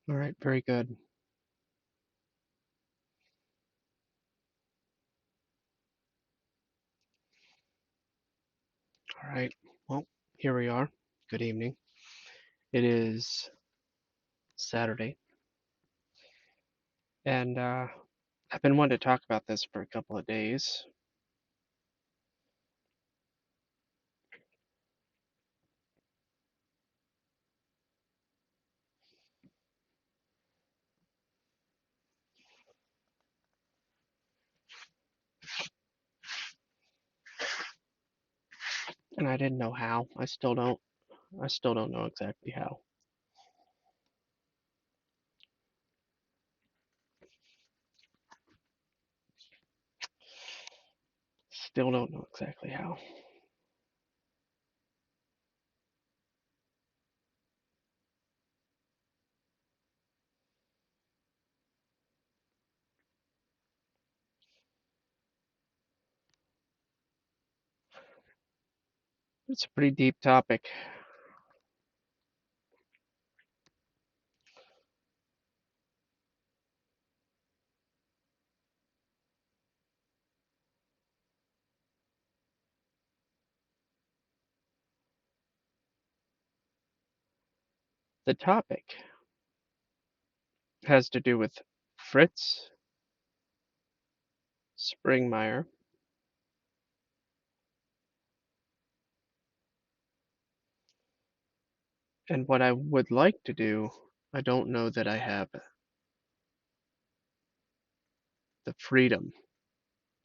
All right, very good. All right, well, here we are. Good evening. It is Saturday, and I've been wanting to talk about this for a couple of days, and I didn't know how. I still don't. I still don't know exactly how. Still don't know exactly how. It's a pretty deep topic. The topic has to do with Fritz Springmeier, and what I would like to do, I don't know that I have the freedom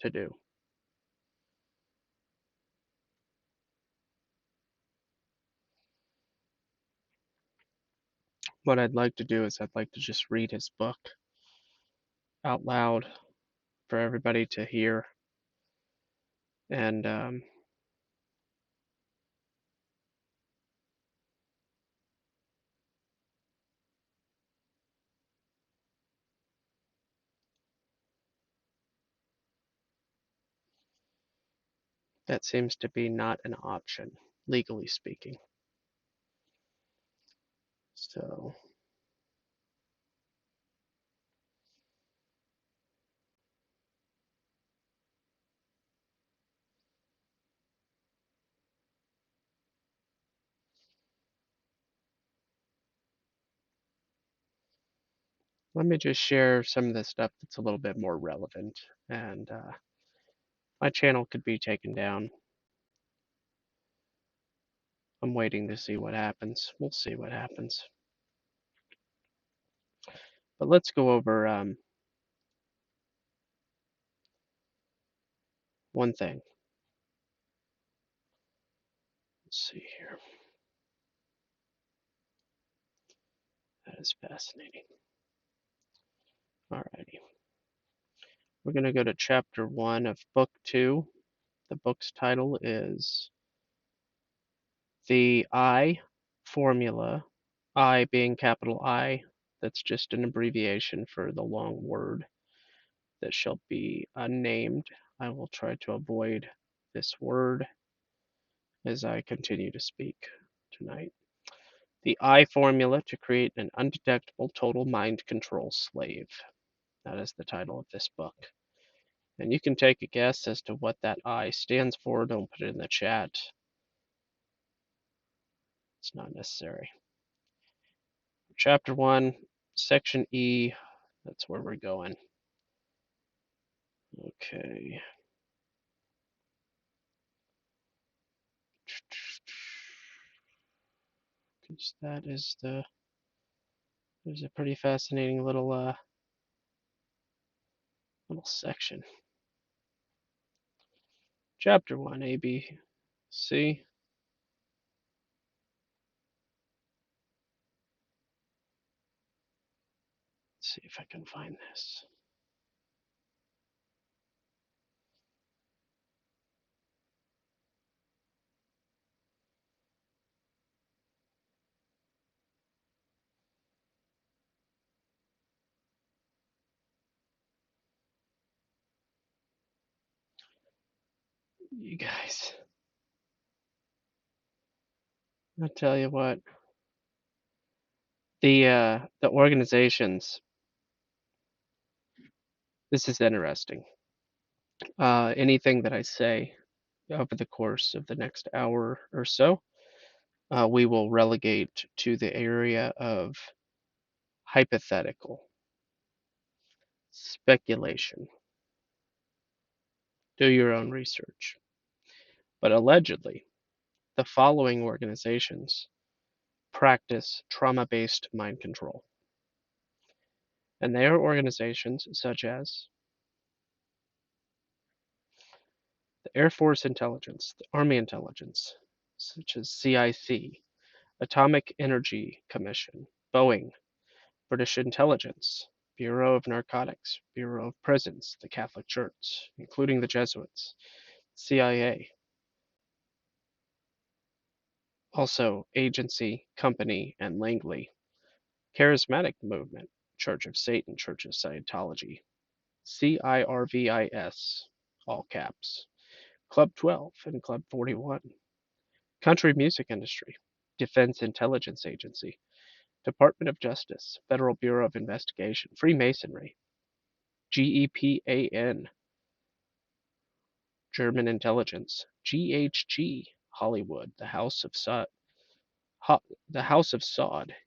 to do. What I'd like to do is I'd like to just read his book out loud for everybody to hear, and that seems to be not an option, legally speaking. So let me just share some of the stuff that's a little bit more relevant, and my channel could be taken down. I'm waiting to see what happens. We'll see what happens. But let's go over one thing. Let's see here. That is fascinating. Alrighty. We're going to go to chapter 1 of book 2. The book's title is The I Formula. I being capital I, that's just an abbreviation for the long word that shall be unnamed. I will try to avoid this word as I continue to speak tonight. The I formula to create an undetectable total mind control slave. That is the title of this book. And you can take a guess as to what that I stands for. Don't put it in the chat. It's not necessary. Chapter 1, Section E. That's where we're going. Okay. Because that is there's a pretty fascinating little section. Chapter 1, A, B, C. Let's see if I can find this. You guys, I'll tell you what, The organizations. This is interesting. Anything that I say over the course of the next hour or so, we will relegate to the area of hypothetical speculation. Do your own research. But allegedly, the following organizations practice trauma based mind control. And they are organizations such as the Air Force Intelligence, the Army Intelligence, such as CIC, Atomic Energy Commission, Boeing, British Intelligence, Bureau of Narcotics, Bureau of Prisons, the Catholic Church, including the Jesuits, CIA, also Agency, Company, and Langley, Charismatic Movement, Church of Satan, Church of Scientology, CIRVIS, all caps, Club 12 and Club 41, Country Music Industry, Defense Intelligence Agency, Department of Justice, Federal Bureau of Investigation, Freemasonry, GEPAN, German Intelligence, GHG, Hollywood, the House of Saud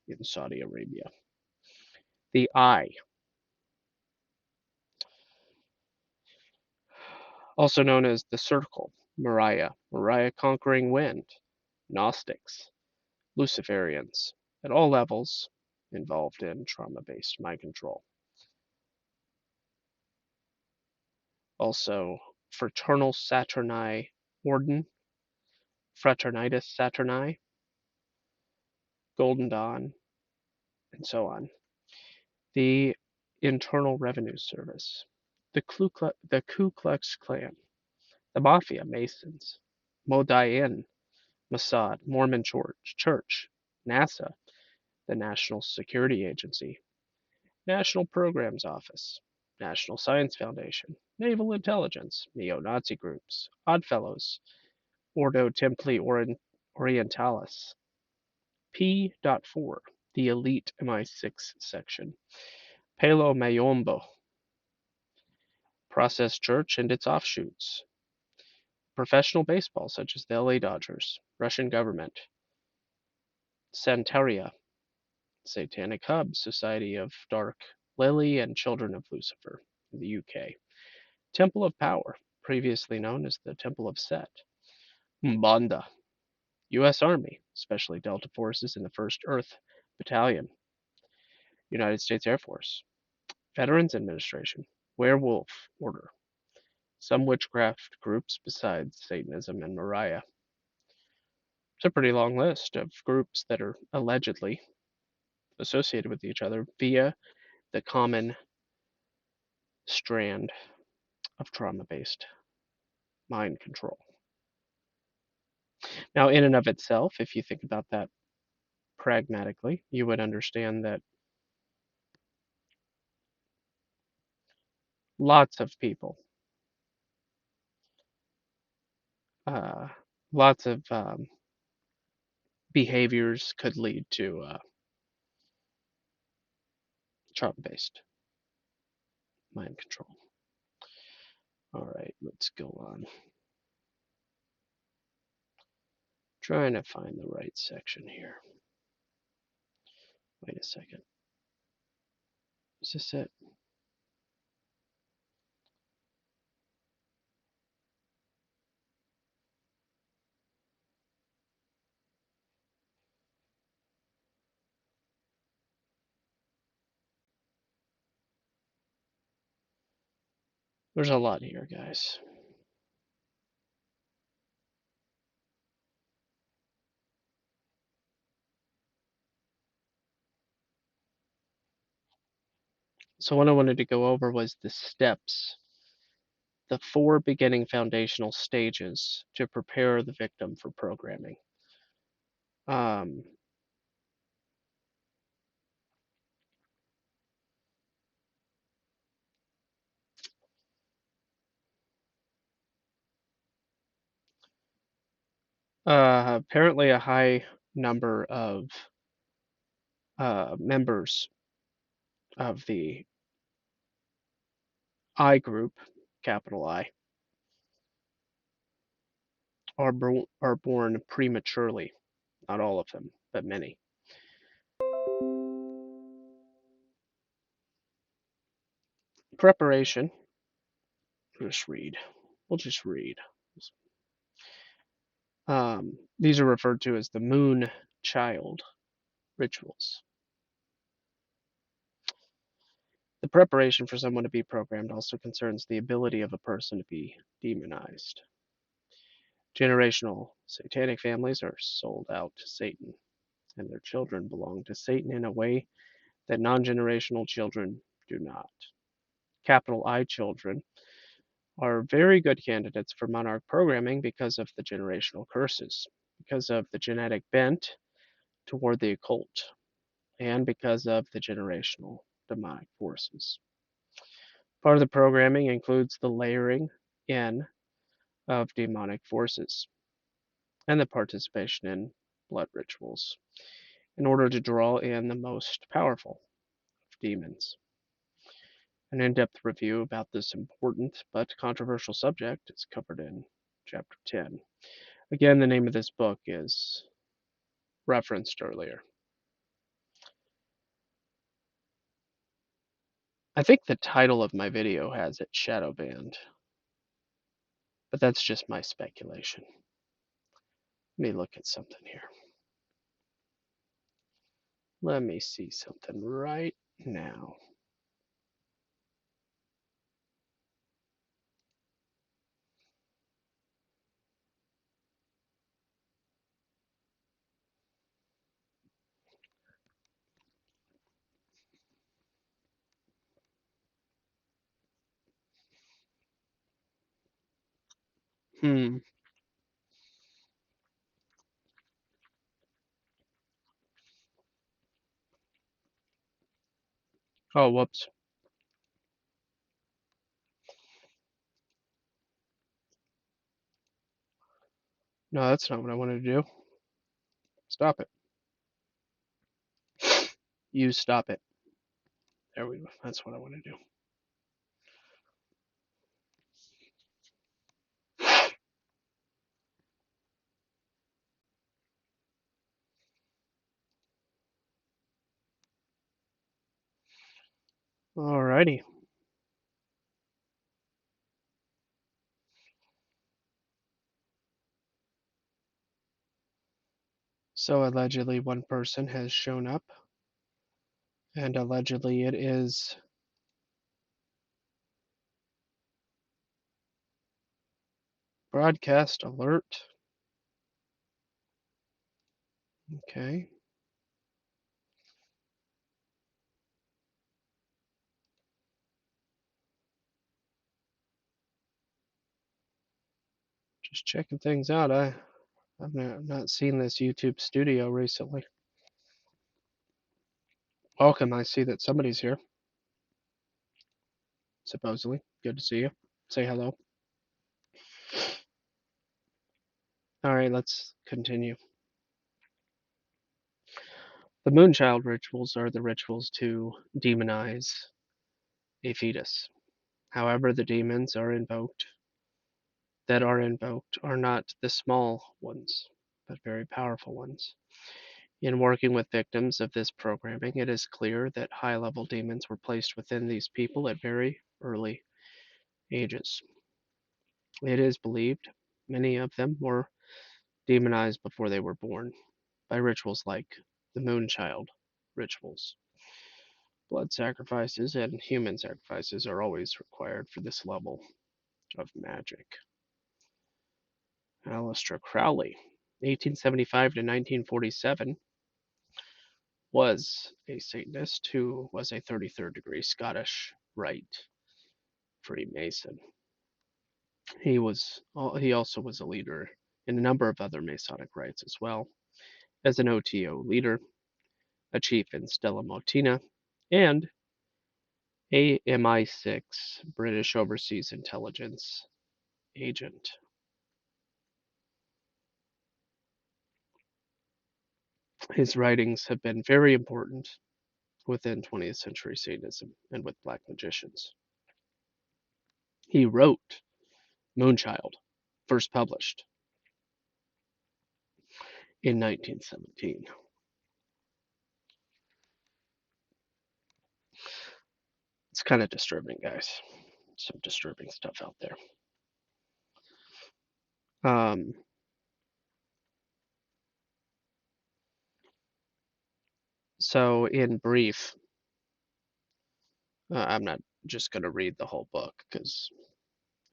in Saudi Arabia, the Eye, also known as the Circle, Moriah Conquering Wind, Gnostics, Luciferians, at all levels involved in trauma-based mind control. Also, Fraternal Saturni Orden, Fraternitas Saturni, Golden Dawn, and so on. The Internal Revenue Service, the Ku Klux Klan, the Mafia Masons, Modain, Mossad, Mormon Church, NASA, the National Security Agency, National Programs Office, National Science Foundation, Naval Intelligence, neo-Nazi groups, Oddfellows, Ordo Templi Orientalis, P.4, the elite MI6 section, Palo Mayombo, Process Church and its offshoots, professional baseball such as the LA Dodgers, Russian government, Santeria, Satanic Hub, Society of Dark Lily and Children of Lucifer in the UK, Temple of Power, previously known as the Temple of Set, Mbanda, U.S. Army, especially Delta Forces in the 1st Earth Battalion, United States Air Force, Veterans Administration, Werewolf Order, some witchcraft groups besides Satanism and Moriah. It's a pretty long list of groups that are allegedly associated with each other via the common strand of trauma based mind control. Now, in and of itself, if you think about that pragmatically, you would understand that lots of people, uh, lots of behaviors could lead to trauma based mind control. All right, let's go on. Trying to find the right section here. Wait a second. Is this it? There's a lot here, guys. So what I wanted to go over was the steps, the 4 beginning foundational stages to prepare the victim for programming. Um, apparently a high number of members of the I group, capital I, are born prematurely. Not all of them, but many. Preparation. Just read. We'll just read. These are referred to as the moon child rituals. The preparation for someone to be programmed also concerns the ability of a person to be demonized. Generational satanic families are sold out to Satan, and their children belong to Satan in a way that non generational children do not. Capital I children are very good candidates for monarch programming because of the generational curses, because of the genetic bent toward the occult, and because of the generational demonic forces. Part of the programming includes the layering in of demonic forces and the participation in blood rituals in order to draw in the most powerful of demons. An in depth review about this important but controversial subject is covered in Chapter 10. Again, the name of this book is referenced earlier. I think the title of my video has it shadow banned, but that's just my speculation. Let me look at something here. Let me see something right now. Hmm. Oh, whoops. No, that's not what I wanted to do. Stop it. You stop it. There we go. That's what I want to do. Alrighty. So allegedly one person has shown up, and allegedly it is broadcast alert. Okay. Just checking things out. I've not seen this YouTube studio recently. Welcome. I see that somebody's here. Supposedly. Good to see you. Say hello. Alright, let's continue. The Moonchild rituals are the rituals to demonize a fetus. However, the demons are invoked are not the small ones, but very powerful ones. In working with victims of this programming, it is clear that high-level demons were placed within these people at very early ages. It is believed many of them were demonized before they were born by rituals like the Moonchild rituals. Blood sacrifices and human sacrifices are always required for this level of magic. Aleister Crowley, 1875 to 1947, was a Satanist who was a 33rd degree Scottish Rite Freemason. He also was a leader in a number of other Masonic rites as well, as an OTO leader, a chief in Stella Motina, and a MI6 British Overseas Intelligence agent. His writings have been very important within 20th century Satanism and with black magicians. He wrote Moonchild, first published in 1917. It's kind of disturbing, guys. Some disturbing stuff out there. So, in brief, I'm not just going to read the whole book because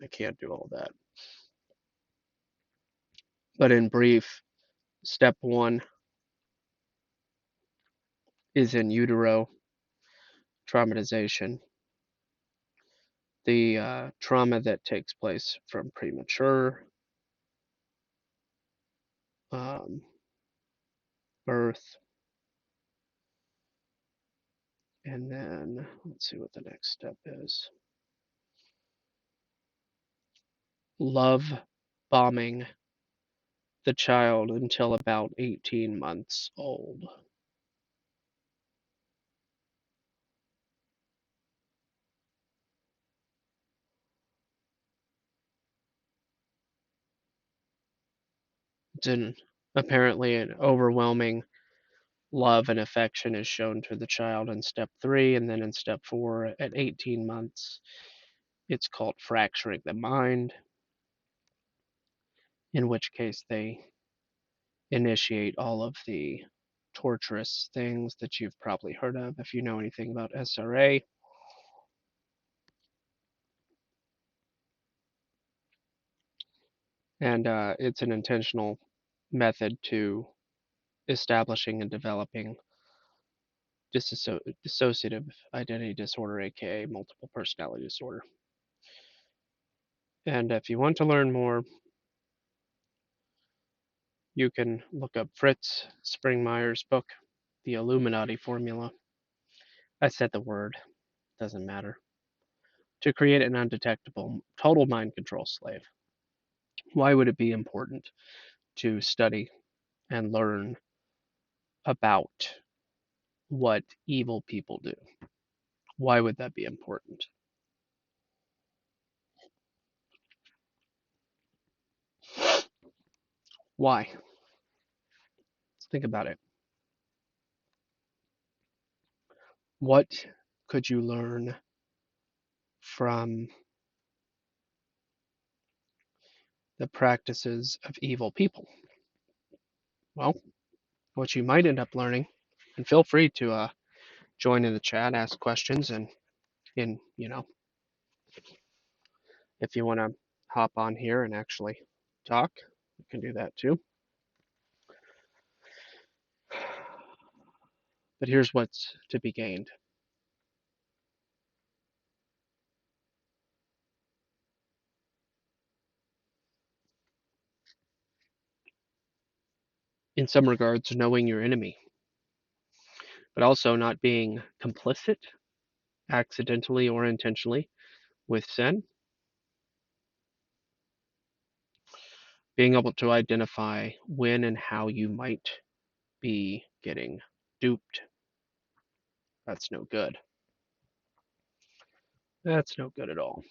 I can't do all that. But in brief, step one is in utero traumatization, the trauma that takes place from premature um, birth. And then let's see what the next step is. Love bombing the child until about 18 months old. Then apparently an overwhelming love and affection is shown to the child in step 3, and then in step 4 at 18 months it's called fracturing the mind, in which case they initiate all of the torturous things that you've probably heard of if you know anything about SRA. And it's an intentional method to establishing and developing dissociative identity disorder, aka multiple personality disorder. And if you want to learn more, you can look up Fritz Springmeier's book, The Illuminati Formula. I said the word, doesn't matter. To create an undetectable, total mind control slave. Why would it be important to study and learn about what evil people do? Why would that be important? Why? Let's think about it. What could you learn from the practices of evil people? Well, what you might end up learning, and feel free to join in the chat, ask questions, and if you want to hop on here and actually talk, you can do that too. But here's what's to be gained. In some regards, knowing your enemy, but also not being complicit, accidentally or intentionally, with sin. Being able to identify when and how you might be getting duped. That's no good. That's no good at all.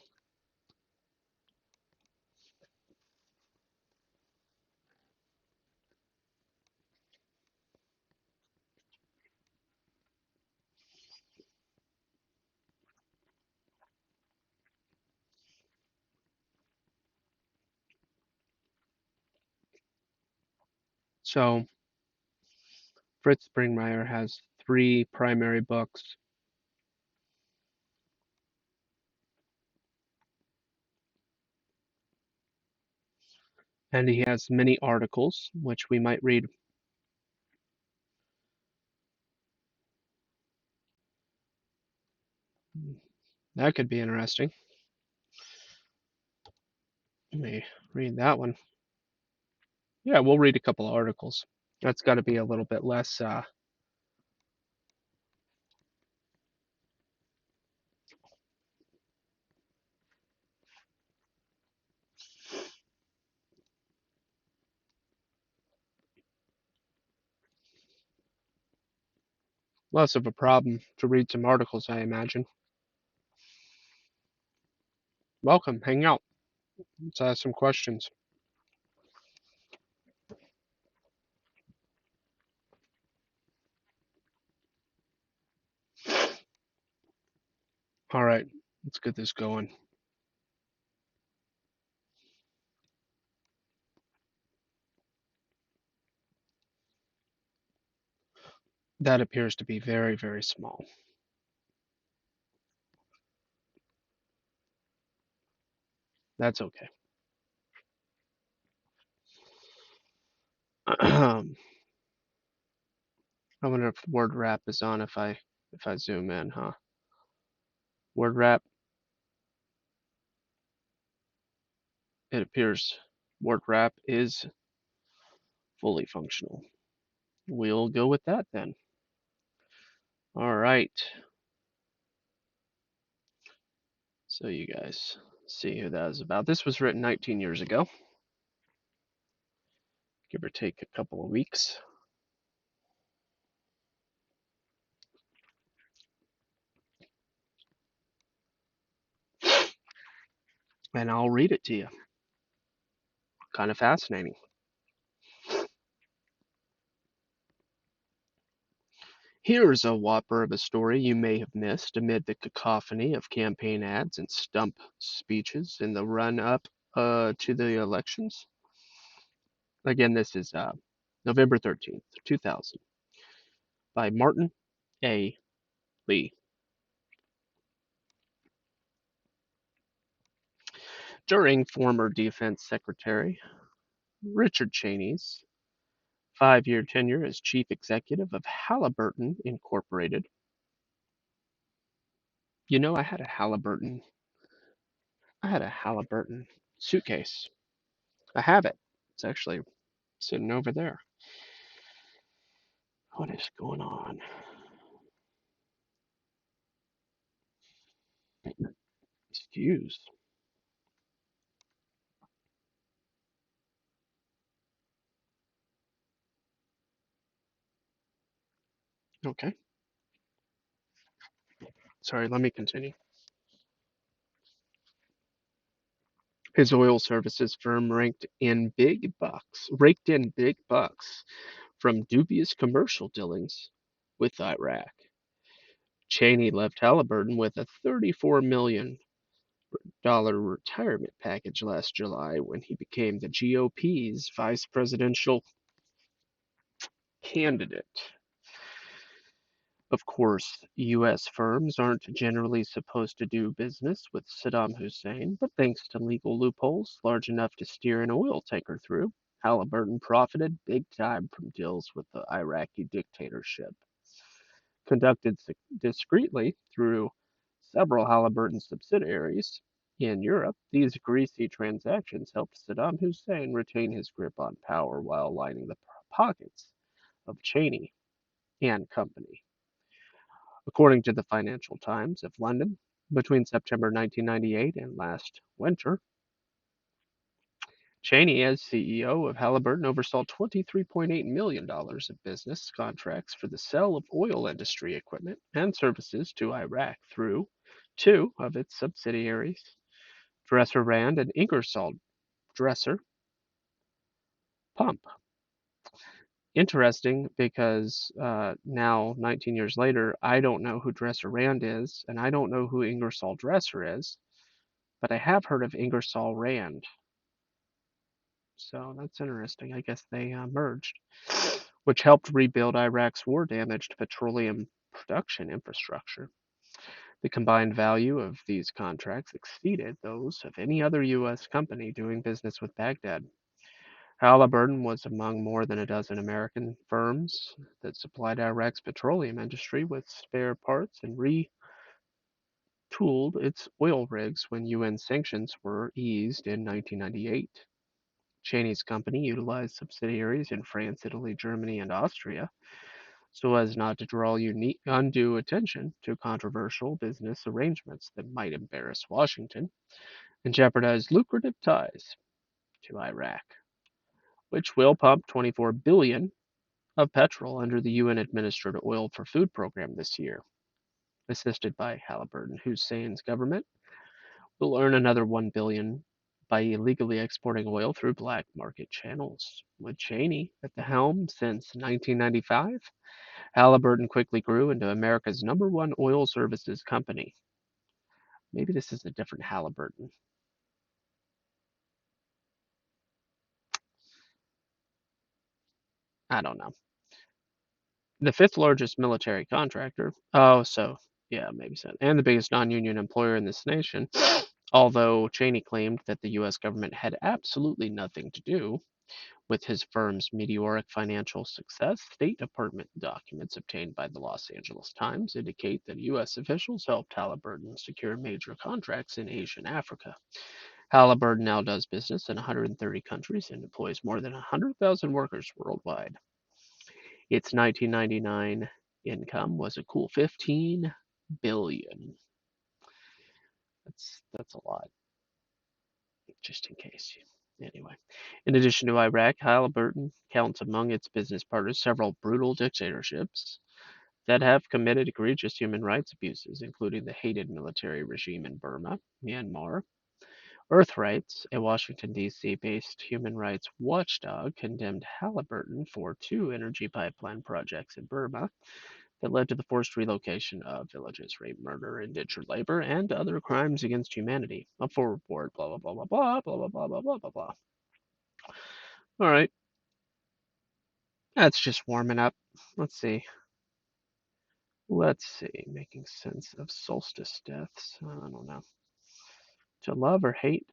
So, Fritz Springmeier has 3 primary books. And he has many articles, which we might read. That could be interesting. Let me read that one. Yeah, we'll read a couple of articles. That's got to be a little bit less. Less of a problem to read some articles, I imagine. Welcome, hang out. Let's ask some questions. All right, let's get this going. That appears to be very, very small. That's okay. I wonder if word wrap is on if I zoom in, huh? Word wrap, it appears word wrap is fully functional. We'll go with that then. All right. So you guys see who that is about. This was written 19 years ago, give or take a couple of weeks. And I'll read it to you. Kind of fascinating. Here's a whopper of a story you may have missed amid the cacophony of campaign ads and stump speeches in the run up to the elections. Again, this is November 13th, 2000, by Martin A. Lee. During former Defense Secretary Richard Cheney's 5-year tenure as chief executive of Halliburton Incorporated. You know, I had a Halliburton suitcase. I have it. It's actually sitting over there. What is going on? Excuse. Okay. Sorry, let me continue. His oil services firm raked in big bucks from dubious commercial dealings with Iraq. Cheney left Halliburton with a $34 million retirement package last July when he became the GOP's vice presidential candidate. Of course, U.S. firms aren't generally supposed to do business with Saddam Hussein, but thanks to legal loopholes large enough to steer an oil tanker through, Halliburton profited big time from deals with the Iraqi dictatorship. Conducted discreetly through several Halliburton subsidiaries in Europe, these greasy transactions helped Saddam Hussein retain his grip on power while lining the pockets of Cheney and company. According to the Financial Times of London, between September 1998 and last winter, Cheney, as CEO of Halliburton, oversaw $23.8 million of business contracts for the sale of oil industry equipment and services to Iraq through two of its subsidiaries, Dresser Rand and Ingersoll Dresser Pump. Interesting because now, 19 years later, I don't know who Dresser Rand is, and I don't know who Ingersoll Dresser is, but I have heard of Ingersoll Rand. So that's interesting. I guess they merged, which helped rebuild Iraq's war damaged petroleum production infrastructure. The combined value of these contracts exceeded those of any other U.S. company doing business with Baghdad. Halliburton was among more than a dozen American firms that supplied Iraq's petroleum industry with spare parts and retooled its oil rigs when UN sanctions were eased in 1998. Cheney's company utilized subsidiaries in France, Italy, Germany, and Austria so as not to draw undue attention to controversial business arrangements that might embarrass Washington and jeopardize lucrative ties to Iraq, which will pump $24 billion of petrol under the UN-administered Oil for Food program this year, assisted by Halliburton. Hussein's government will earn another $1 billion by illegally exporting oil through black market channels. With Cheney at the helm since 1995, Halliburton quickly grew into America's #1 oil services company. Maybe this is a different Halliburton. I don't know. The fifth largest military contractor. Oh, so yeah, maybe so. And the biggest non-union employer in this nation. Although Cheney claimed that the U.S. government had absolutely nothing to do with his firm's meteoric financial success, State Department documents obtained by the Los Angeles Times indicate that U.S. officials helped Halliburton secure major contracts in Asia and Africa. Halliburton now does business in 130 countries and employs more than 100,000 workers worldwide. Its 1999 income was a cool 15 billion. That's a lot, just in case. Anyway, in addition to Iraq, Halliburton counts among its business partners several brutal dictatorships that have committed egregious human rights abuses, including the hated military regime in Burma, Myanmar. Earthrights, a Washington, D.C. based human rights watchdog, condemned Halliburton for 2 energy pipeline projects in Burma that led to the forced relocation of villages, rape, murder, indentured labor, and other crimes against humanity. Up for report, blah, blah, blah, blah, blah, blah, blah, blah, blah, blah, blah. All right, that's just warming up. Let's see. Let's see. Making sense of solstice deaths. I don't know. To love or hate,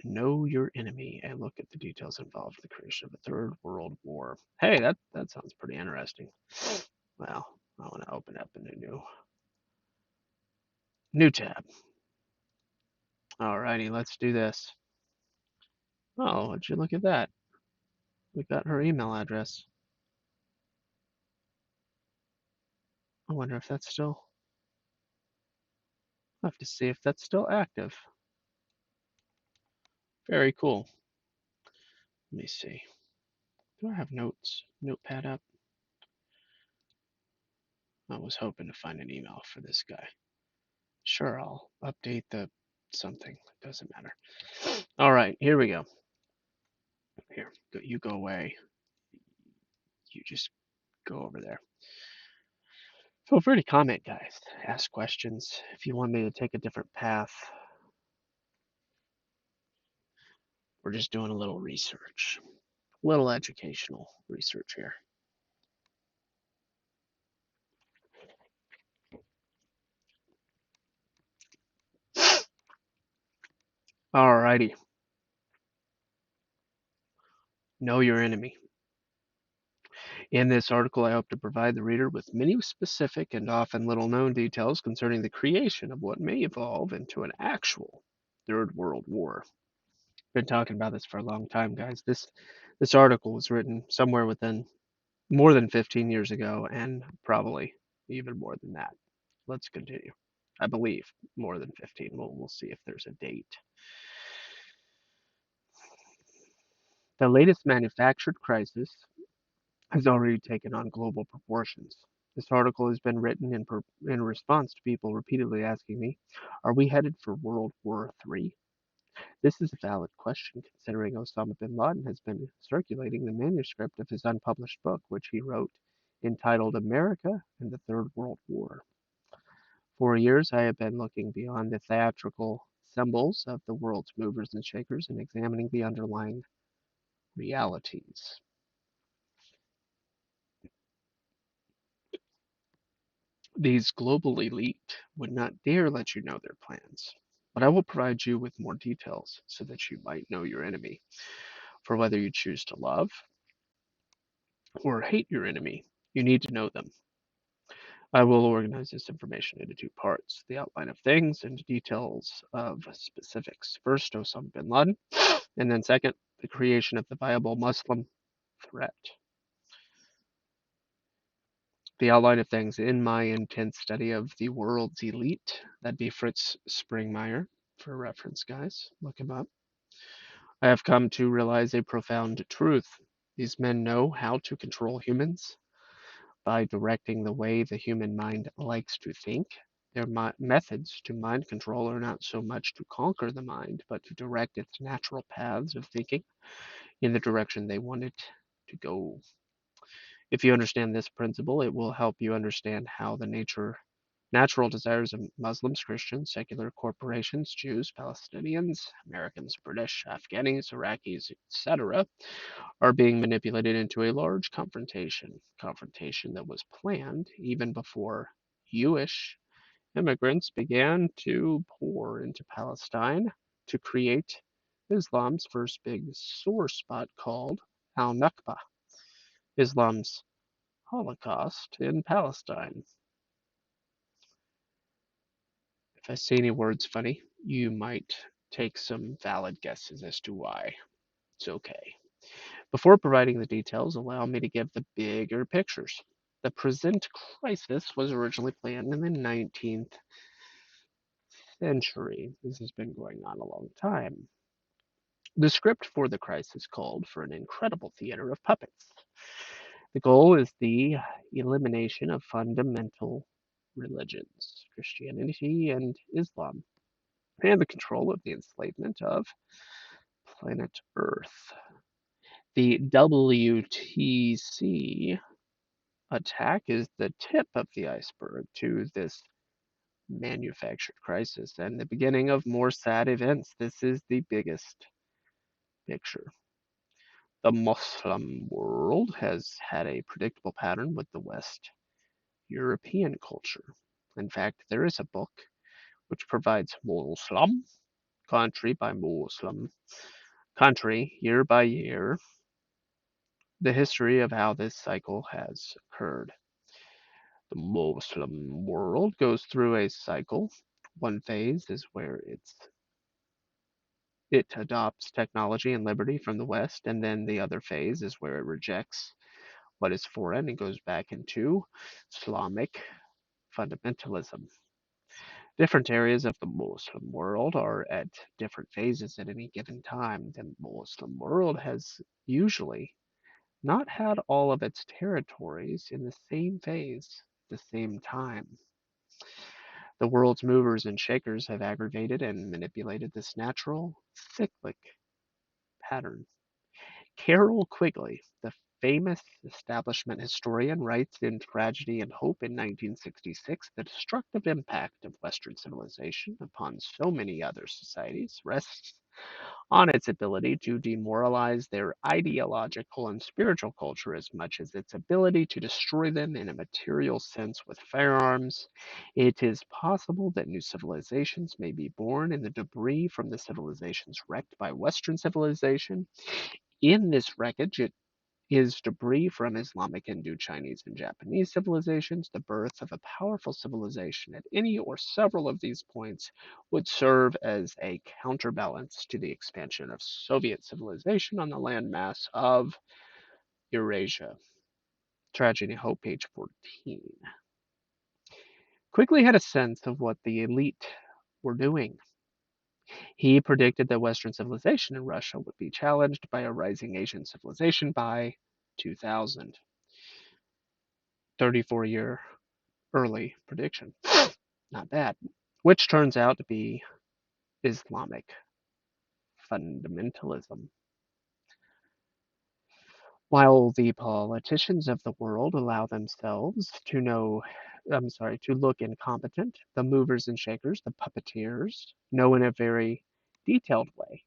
know your enemy and look at the details involved in the creation of a third world war. Hey, that sounds pretty interesting. Well, I want to open up in a new tab. Alrighty, let's do this. Oh, would you look at that? We got her email address. I wonder if that's still. I'll have to see if that's still active. Very cool. Let me see. Do I have notepad up? I was hoping to find an email for this guy. Sure, I'll update the something. It doesn't matter. All right, here we go. Here, you go away. You just go over there. Feel free to comment, guys. Ask questions if you want me to take a different path. We're just doing a little research, a little educational research here. Alrighty. Know your enemy. In this article, I hope to provide the reader with many specific and often little known details concerning the creation of what may evolve into an actual Third World War. Been talking about this for a long time, guys. This article was written somewhere within more than 15 years ago, and probably even more than that. Let's continue. I believe more than 15. We'll see if there's a date. The latest manufactured crisis has already taken on global proportions. This article has been written in response to people repeatedly asking me, are we headed for World War III? This is a valid question considering Osama bin Laden has been circulating the manuscript of his unpublished book, which he wrote, entitled America and the Third World War. For years, I have been looking beyond the theatrical symbols of the world's movers and shakers and examining the underlying realities. These global elite would not dare let you know their plans, but I will provide you with more details so that you might know your enemy. For whether you choose to love or hate your enemy, you need to know them. I will organize this information into 2 parts, the outline of things and details of specifics. First, Osama bin Laden, and then second, the creation of the viable Muslim threat. The outline of things in my intense study of the world's elite, that'd be Fritz Springmeier, for reference, guys. Look him up. I have come to realize a profound truth. These men know how to control humans by directing the way the human mind likes to think. Their methods to mind control are not so much to conquer the mind, but to direct its natural paths of thinking in the direction they want it to go. If you understand this principle, it will help you understand how the natural desires of Muslims, Christians, secular corporations, Jews, Palestinians, Americans, British, Afghanis, Iraqis, etc., are being manipulated into a large confrontation that was planned even before Jewish immigrants began to pour into Palestine to create Islam's first big sore spot called Al Nakba, Islam's Holocaust in Palestine. If I say any words funny, you might take some valid guesses as to why. It's okay. Before providing the details, allow me to give the bigger pictures. The present crisis was originally planned in the 19th century. This has been going on a long time. The script for the crisis called for an incredible theater of puppets. The goal is the elimination of fundamental religions, Christianity and Islam, and the control of the enslavement of planet Earth. The WTC attack is the tip of the iceberg to this manufactured crisis and the beginning of more sad events. This is the biggest picture. The Muslim world has had a predictable pattern with the West European culture. In fact, there is a book which provides Muslim country by Muslim country, year by year, the history of how this cycle has occurred. The Muslim world goes through a cycle. One phase is where it adopts technology and liberty from the West, and then the other phase is where it rejects what is foreign and goes back into Islamic fundamentalism. Different areas of the Muslim world are at different phases at any given time. The Muslim world has usually not had all of its territories in the same phase at the same time. The world's movers and shakers have aggravated and manipulated this natural cyclic pattern. Carroll Quigley, the famous establishment historian, writes in Tragedy and Hope in 1966 the destructive impact of Western civilization upon so many other societies rests on its ability to demoralize their ideological and spiritual culture as much as its ability to destroy them in a material sense with firearms. It is possible that new civilizations may be born in the debris from the civilizations wrecked by Western civilization. In this wreckage, it is debris from Islamic, Hindu, Chinese, and Japanese civilizations. The birth of a powerful civilization at any or several of these points would serve as a counterbalance to the expansion of Soviet civilization on the landmass of Eurasia. Tragedy and Hope, page 14. Quigley had a sense of what the elite were doing. He predicted that Western civilization in Russia would be challenged by a rising Asian civilization by 2000. 34-year early prediction. Not bad. Which turns out to be Islamic fundamentalism. While the politicians of the world allow themselves to look incompetent, the movers and shakers, the puppeteers, know in a very detailed way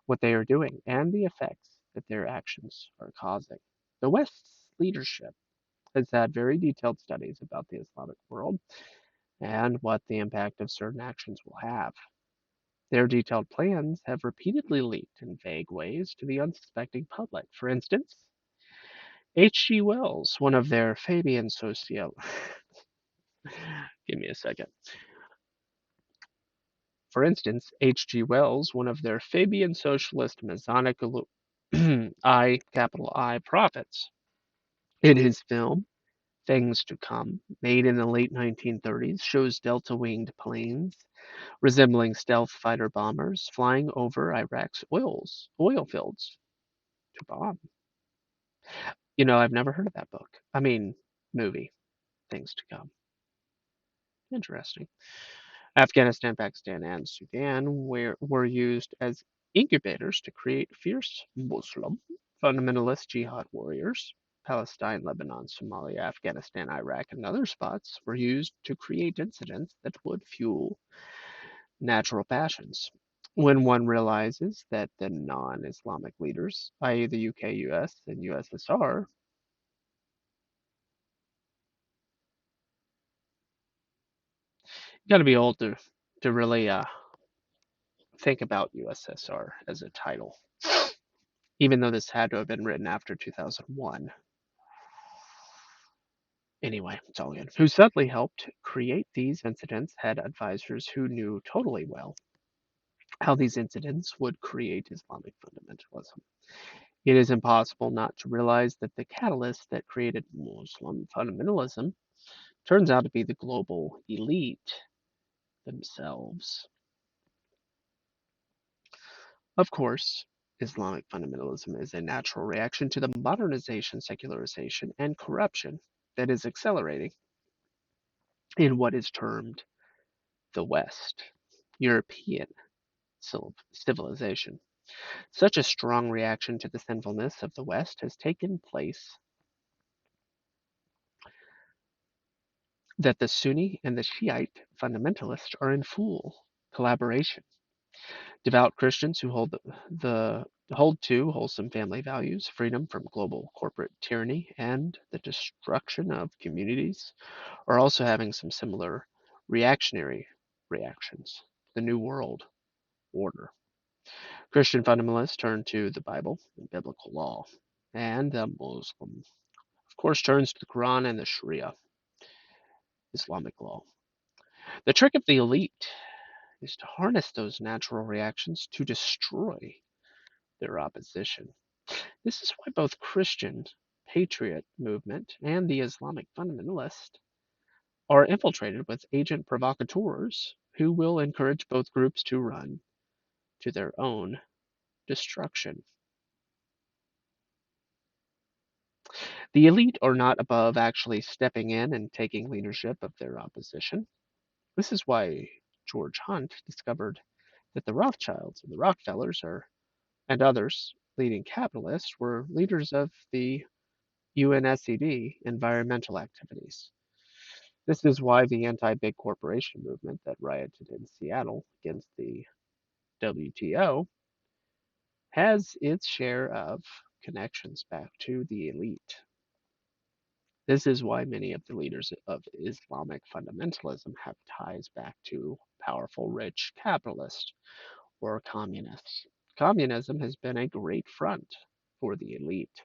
what they are doing and the effects that their actions are causing. The West's leadership has had very detailed studies about the Islamic world and what the impact of certain actions will have. Their detailed plans have repeatedly leaked in vague ways to the unsuspecting public. For instance, H.G. Wells, one of their Fabian socio give me a second. For instance, H.G. Wells, one of their Fabian socialist Masonic I capital I prophets, in his film Things to Come, made in the late 1930s, shows Delta-winged planes resembling stealth fighter bombers flying over Iraq's oil fields to bomb. I've never heard of that book. I mean, movie, things to come. Interesting. Afghanistan, Pakistan, and Sudan were used as incubators to create fierce Muslim fundamentalist jihad warriors. Palestine, Lebanon, Somalia, Afghanistan, Iraq, and other spots were used to create incidents that would fuel natural passions. When one realizes that the non Islamic leaders, i.e., the UK, US, and USSR, got to be old to really think about USSR as a title, even though this had to have been written after 2001. Anyway, it's all good. Who subtly helped create these incidents had advisors who knew totally well how these incidents would create Islamic fundamentalism. It is impossible not to realize that the catalyst that created Muslim fundamentalism turns out to be the global elite themselves. Of course, Islamic fundamentalism is a natural reaction to the modernization, secularization, and corruption that is accelerating in what is termed the West, European civilization. Such a strong reaction to the sinfulness of the West has taken place that the Sunni and the Shiite fundamentalists are in full collaboration. Devout Christians who hold to wholesome family values, freedom from global corporate tyranny, and the destruction of communities are also having some similar reactionary reactions. The New World Order. Christian fundamentalists turn to the Bible and biblical law, and the Muslim, of course, turns to the Quran and the Sharia, Islamic law. The trick of the elite is to harness those natural reactions to destroy their opposition. This is why both Christian patriot movement and the Islamic fundamentalist are infiltrated with agent provocateurs who will encourage both groups to run to their own destruction. The elite are not above actually stepping in and taking leadership of their opposition. This is why George Hunt discovered that the Rothschilds and the Rockefellers and others leading capitalists were leaders of the UNSCD environmental activities. This is why the anti big corporation movement that rioted in Seattle against the WTO has its share of connections back to the elite. This is why many of the leaders of Islamic fundamentalism have ties back to powerful rich capitalists or communists. Communism has been a great front for the elite.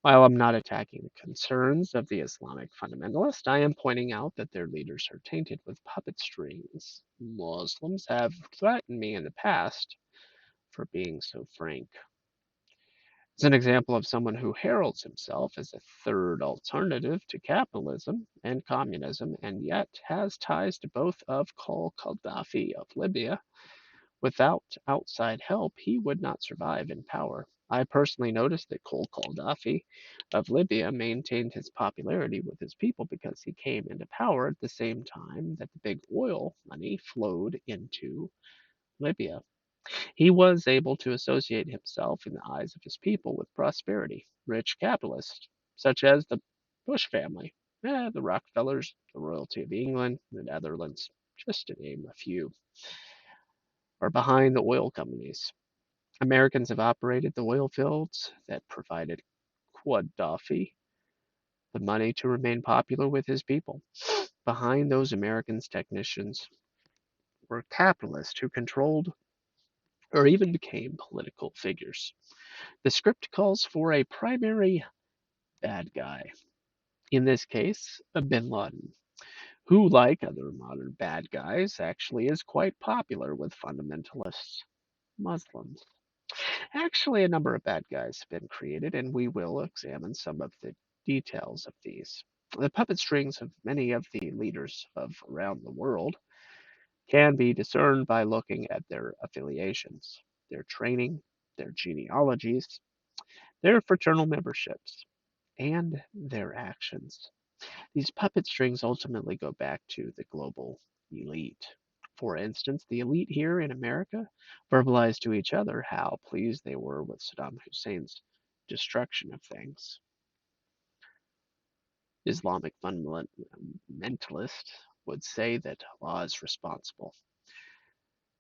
While I'm not attacking the concerns of the Islamic fundamentalist, I am pointing out that their leaders are tainted with puppet strings. Muslims have threatened me in the past for being so frank. As an example of someone who heralds himself as a third alternative to capitalism and communism, and yet has ties to both of Col Gaddafi of Libya. Without outside help, he would not survive in power. I personally noticed that Col Gaddafi of Libya maintained his popularity with his people because he came into power at the same time that the big oil money flowed into Libya. He was able to associate himself in the eyes of his people with prosperity, rich capitalists, such as the Bush family, the Rockefellers, the royalty of England, the Netherlands, just to name a few, are behind the oil companies. Americans have operated the oil fields that provided Gaddafi the money to remain popular with his people. Behind those Americans, technicians were capitalists who controlled or even became political figures. The script calls for a primary bad guy, in this case, a bin Laden, who, like other modern bad guys, actually is quite popular with fundamentalists, Muslims. Actually, a number of bad guys have been created, and we will examine some of the details of these. The puppet strings of many of the leaders of around the world can be discerned by looking at their affiliations, their training, their genealogies, their fraternal memberships, and their actions. These puppet strings ultimately go back to the global elite. For instance, the elite here in America verbalized to each other how pleased they were with Saddam Hussein's destruction of things. Islamic fundamentalists would say that Allah is responsible.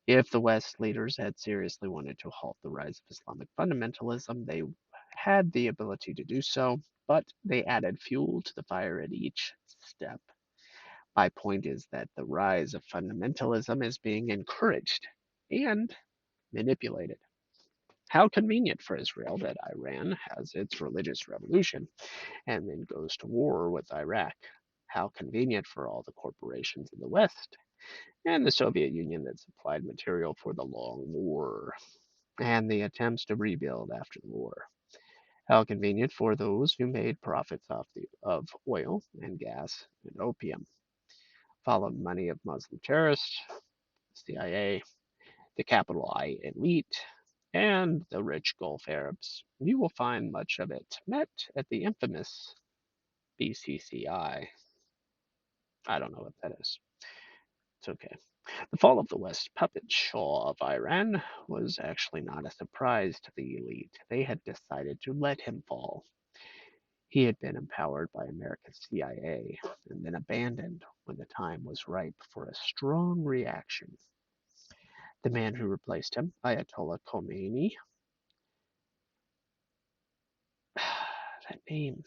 If the West leaders had seriously wanted to halt the rise of Islamic fundamentalism, they had the ability to do so, but they added fuel to the fire at each step. My point is that the rise of fundamentalism is being encouraged and manipulated. How convenient for Israel that Iran has its religious revolution and then goes to war with Iraq. How convenient for all the corporations in the West and the Soviet Union that supplied material for the long war and the attempts to rebuild after the war. How convenient for those who made profits of oil and gas and opium, followed money of Muslim terrorists, CIA, the capital I elite, and the rich Gulf Arabs. You will find much of it met at the infamous BCCI. I don't know what that is. It's okay. The fall of the West puppet Shah of Iran was actually not a surprise to the elite. They had decided to let him fall. He had been empowered by America's CIA and then abandoned when the time was ripe for a strong reaction. The man who replaced him, Ayatollah Khomeini, that name,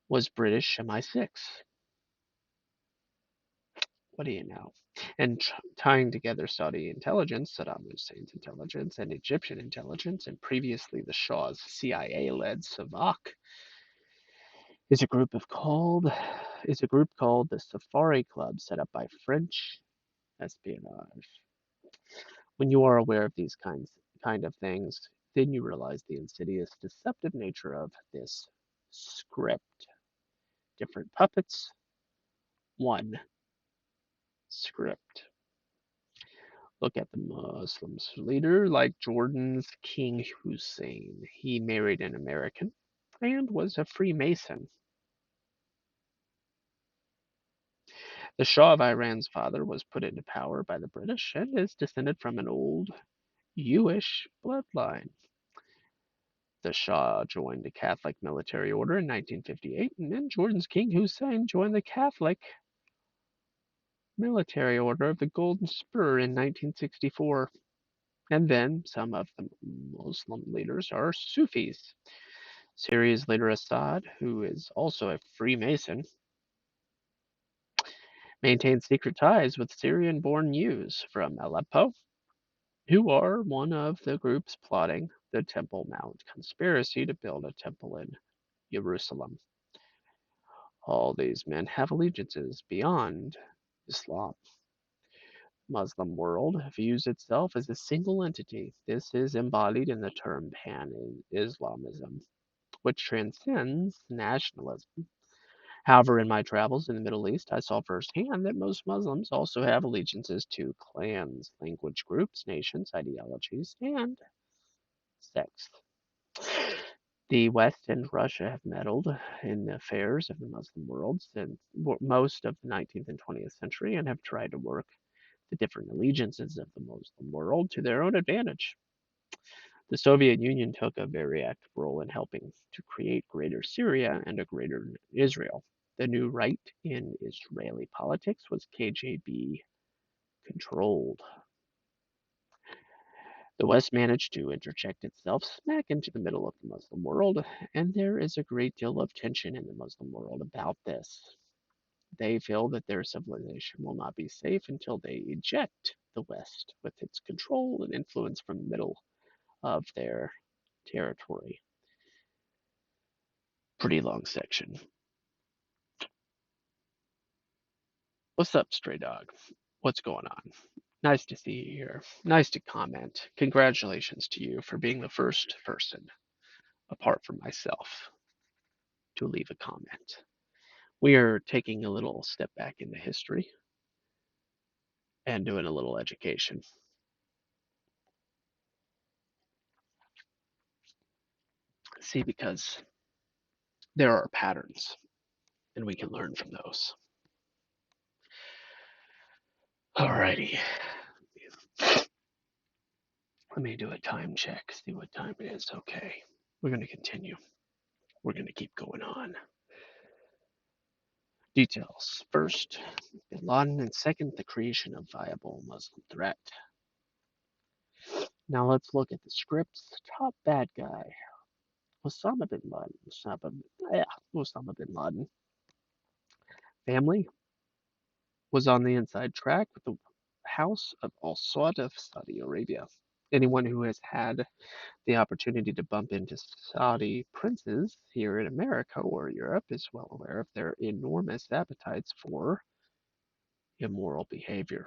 was British MI6. What do you know? And tying together Saudi intelligence, Saddam Hussein's intelligence, and Egyptian intelligence, and previously the Shah's CIA-led Savak, is a group called the Safari Club, set up by French espionage. When you are aware of these kind of things, then you realize the insidious, deceptive nature of this script. Different puppets, one script. Look at the Muslims leader like Jordan's King Hussein. He married an American and was a Freemason. The Shah of Iran's father was put into power by the British and is descended from an old Jewish bloodline. The Shah joined the Catholic military order in 1958, and then Jordan's King Hussein joined the Catholic military order of the Golden Spur in 1964. And then some of the Muslim leaders are Sufis. Syria's leader Assad, who is also a Freemason, maintains secret ties with Syrian born youths from Aleppo, who are one of the groups plotting the Temple Mount conspiracy to build a temple in Jerusalem. All these men have allegiances beyond Islam. Muslim world views itself as a single entity. This is embodied in the term pan-Islamism, which transcends nationalism. However, in my travels in the Middle East, I saw firsthand that most Muslims also have allegiances to clans, language groups, nations, ideologies, and sects. The West and Russia have meddled in the affairs of the Muslim world since most of the 19th and 20th century and have tried to work the different allegiances of the Muslim world to their own advantage. The Soviet Union took a very active role in helping to create Greater Syria and a Greater Israel. The new right in Israeli politics was KGB controlled. The West managed to interject itself smack into the middle of the Muslim world, and there is a great deal of tension in the Muslim world about this. They feel that their civilization will not be safe until they eject the West with its control and influence from the middle of their territory. Pretty long section. What's up, Stray Dog? What's going on? Nice to see you here. Nice to comment. Congratulations to you for being the first person, apart from myself, to leave a comment. We are taking a little step back into history and doing a little education. See, because there are patterns, and we can learn from those. Alrighty, let me do a time check, see what time it is. Okay, we're going to continue. We're going to keep going on. Details. First, bin Laden, and second, the creation of viable Muslim threat. Now let's look at the script's top bad guy, Osama bin Laden. Osama bin Laden. Family was on the inside track with the House of Al Saud of Saudi Arabia. Anyone who has had the opportunity to bump into Saudi princes here in America or Europe is well aware of their enormous appetites for immoral behavior.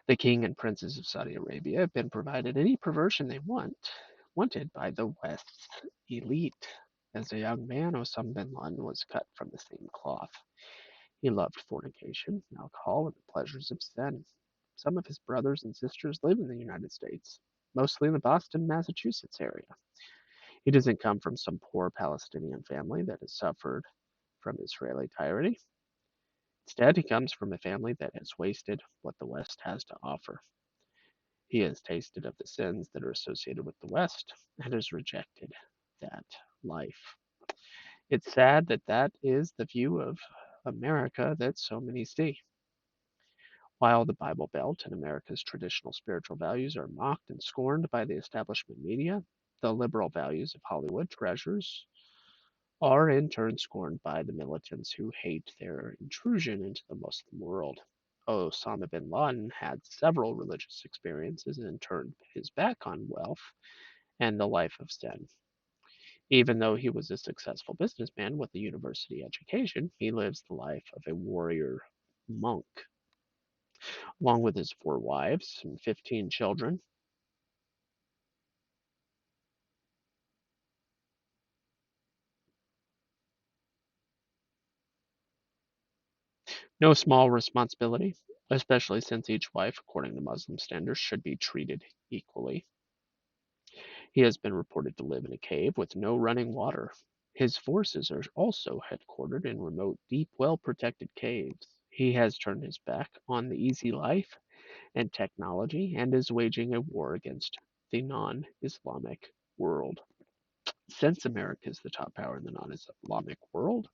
The king and princes of Saudi Arabia have been provided any perversion they wanted by the West's elite. As a young man, Osama bin Laden was cut from the same cloth. He loved fornication, alcohol, and the pleasures of sin. Some of his brothers and sisters live in the United States, mostly in the Boston, Massachusetts area. He doesn't come from some poor Palestinian family that has suffered from Israeli tyranny. Instead, he comes from a family that has wasted what the West has to offer. He has tasted of the sins that are associated with the West and has rejected that life. It's sad that that is the view of America that so many see. While the Bible Belt and America's traditional spiritual values are mocked and scorned by the establishment media, the liberal values of Hollywood treasures are in turn scorned by the militants who hate their intrusion into the Muslim world. Osama bin Laden had several religious experiences and turned his back on wealth and the life of sin. Even though he was a successful businessman with a university education, he lives the life of a warrior monk. Along with his 4 wives and 15 children, no small responsibility, especially since each wife, according to Muslim standards, should be treated equally. He has been reported to live in a cave with no running water. His forces are also headquartered in remote, deep, well protected caves. He has turned his back on the easy life and technology and is waging a war against the non Islamic world. Since America is the top power in the non Islamic world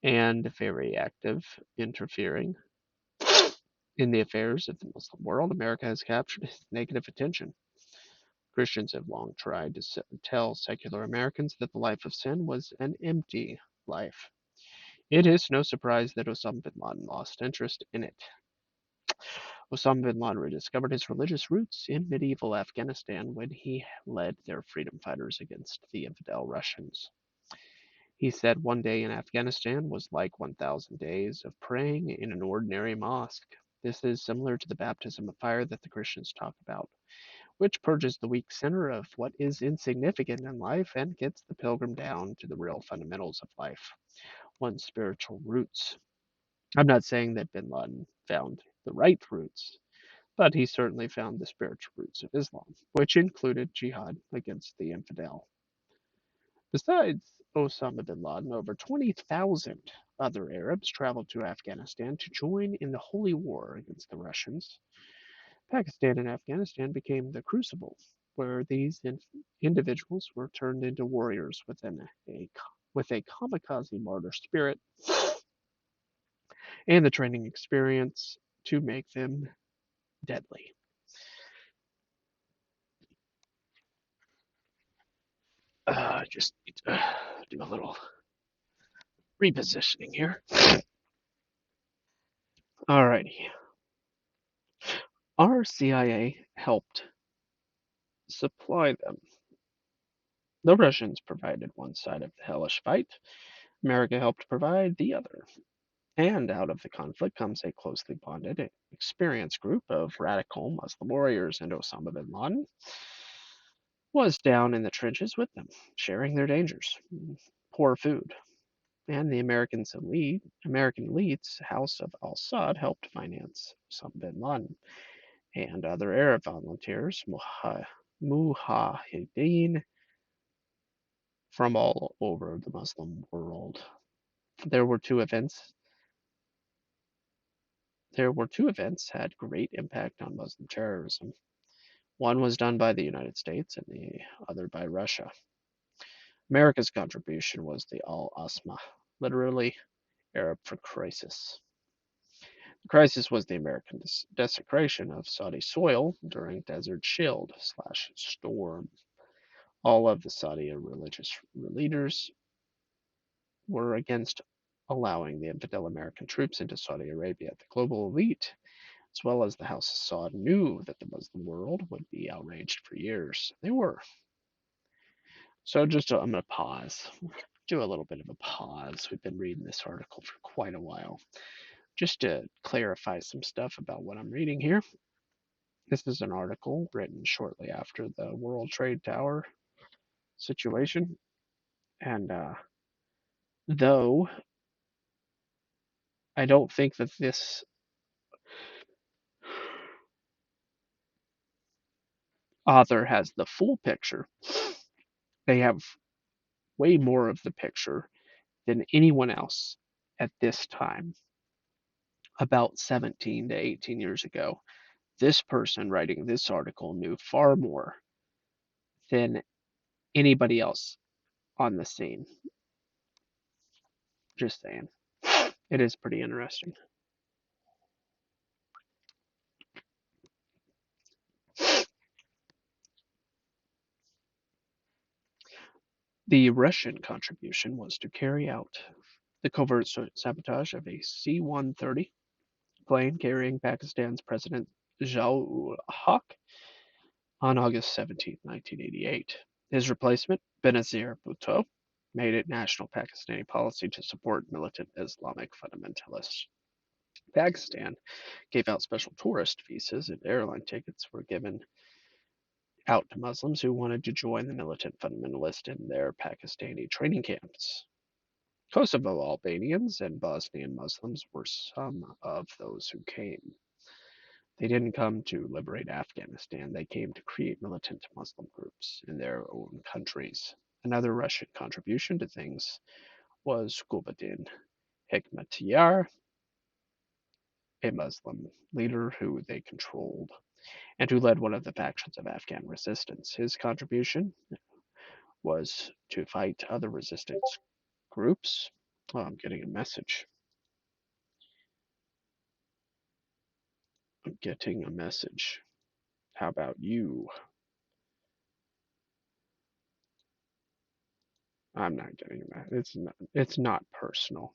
and very active interfering in the affairs of the Muslim world, America has captured his negative attention. Christians have long tried to tell secular Americans that the life of sin was an empty life. It is no surprise that Osama bin Laden lost interest in it. Osama bin Laden rediscovered his religious roots in medieval Afghanistan when he led their freedom fighters against the infidel Russians. He said one day in Afghanistan was like 1,000 days of praying in an ordinary mosque. This is similar to the baptism of fire that the Christians talk about, which purges the weak sinner of what is insignificant in life and gets the pilgrim down to the real fundamentals of life, one's spiritual roots. I'm not saying that bin Laden found the right roots, but he certainly found the spiritual roots of Islam, which included jihad against the infidel. Besides Osama bin Laden, over 20,000 other Arabs traveled to Afghanistan to join in the holy war against the Russians. Pakistan and Afghanistan became the crucible where these individuals were turned into warriors with a kamikaze martyr spirit and the training experience to make them deadly. Just need to do a little repositioning here. Alrighty. Our CIA helped supply them. The Russians provided one side of the hellish fight. America helped provide the other. And out of the conflict comes a closely bonded, experienced group of radical Muslim warriors, and Osama bin Laden was down in the trenches with them, sharing their dangers, poor food. And the American elites, House of Al Saud, helped finance Osama bin Laden and other Arab volunteers, Mujahideen from all over the Muslim world. There were two events. There were two events had great impact on Muslim terrorism. One was done by the United States and the other by Russia. America's contribution was the Al-Asma, literally Arab for crisis. The crisis was the American desecration of Saudi soil during Desert Shield/Storm. All of the Saudi religious leaders were against allowing the infidel American troops into Saudi Arabia. The global elite, as well as the House of Saud, knew that the Muslim world would be outraged for years. They were. So I'm going to pause, do a little bit of a pause. We've been reading this article for quite a while, just to clarify some stuff about what I'm reading here. This is an article written shortly after the World Trade Tower situation. And though I don't think that this author has the full picture, they have way more of the picture than anyone else at this time, about 17 to 18 years ago. This person writing this article knew far more than anybody else on the scene. Just saying. It is pretty interesting. The Russian contribution was to carry out the covert sabotage of a C-130 plane carrying Pakistan's President Zia-ul-Haq on August 17, 1988. His replacement, Benazir Bhutto, made it national Pakistani policy to support militant Islamic fundamentalists. Pakistan gave out special tourist visas, and airline tickets were given out to Muslims who wanted to join the militant fundamentalists in their Pakistani training camps. Kosovo Albanians and Bosnian Muslims were some of those who came. They didn't come to liberate Afghanistan, they came to create militant Muslim groups in their own countries. Another Russian contribution to things was Gulbuddin Hekmatyar, a Muslim leader who they controlled and who led one of the factions of Afghan resistance. His contribution was to fight other resistance groups. Oh, I'm getting a message. I'm getting a message. How about you? I'm not getting that. It's not personal.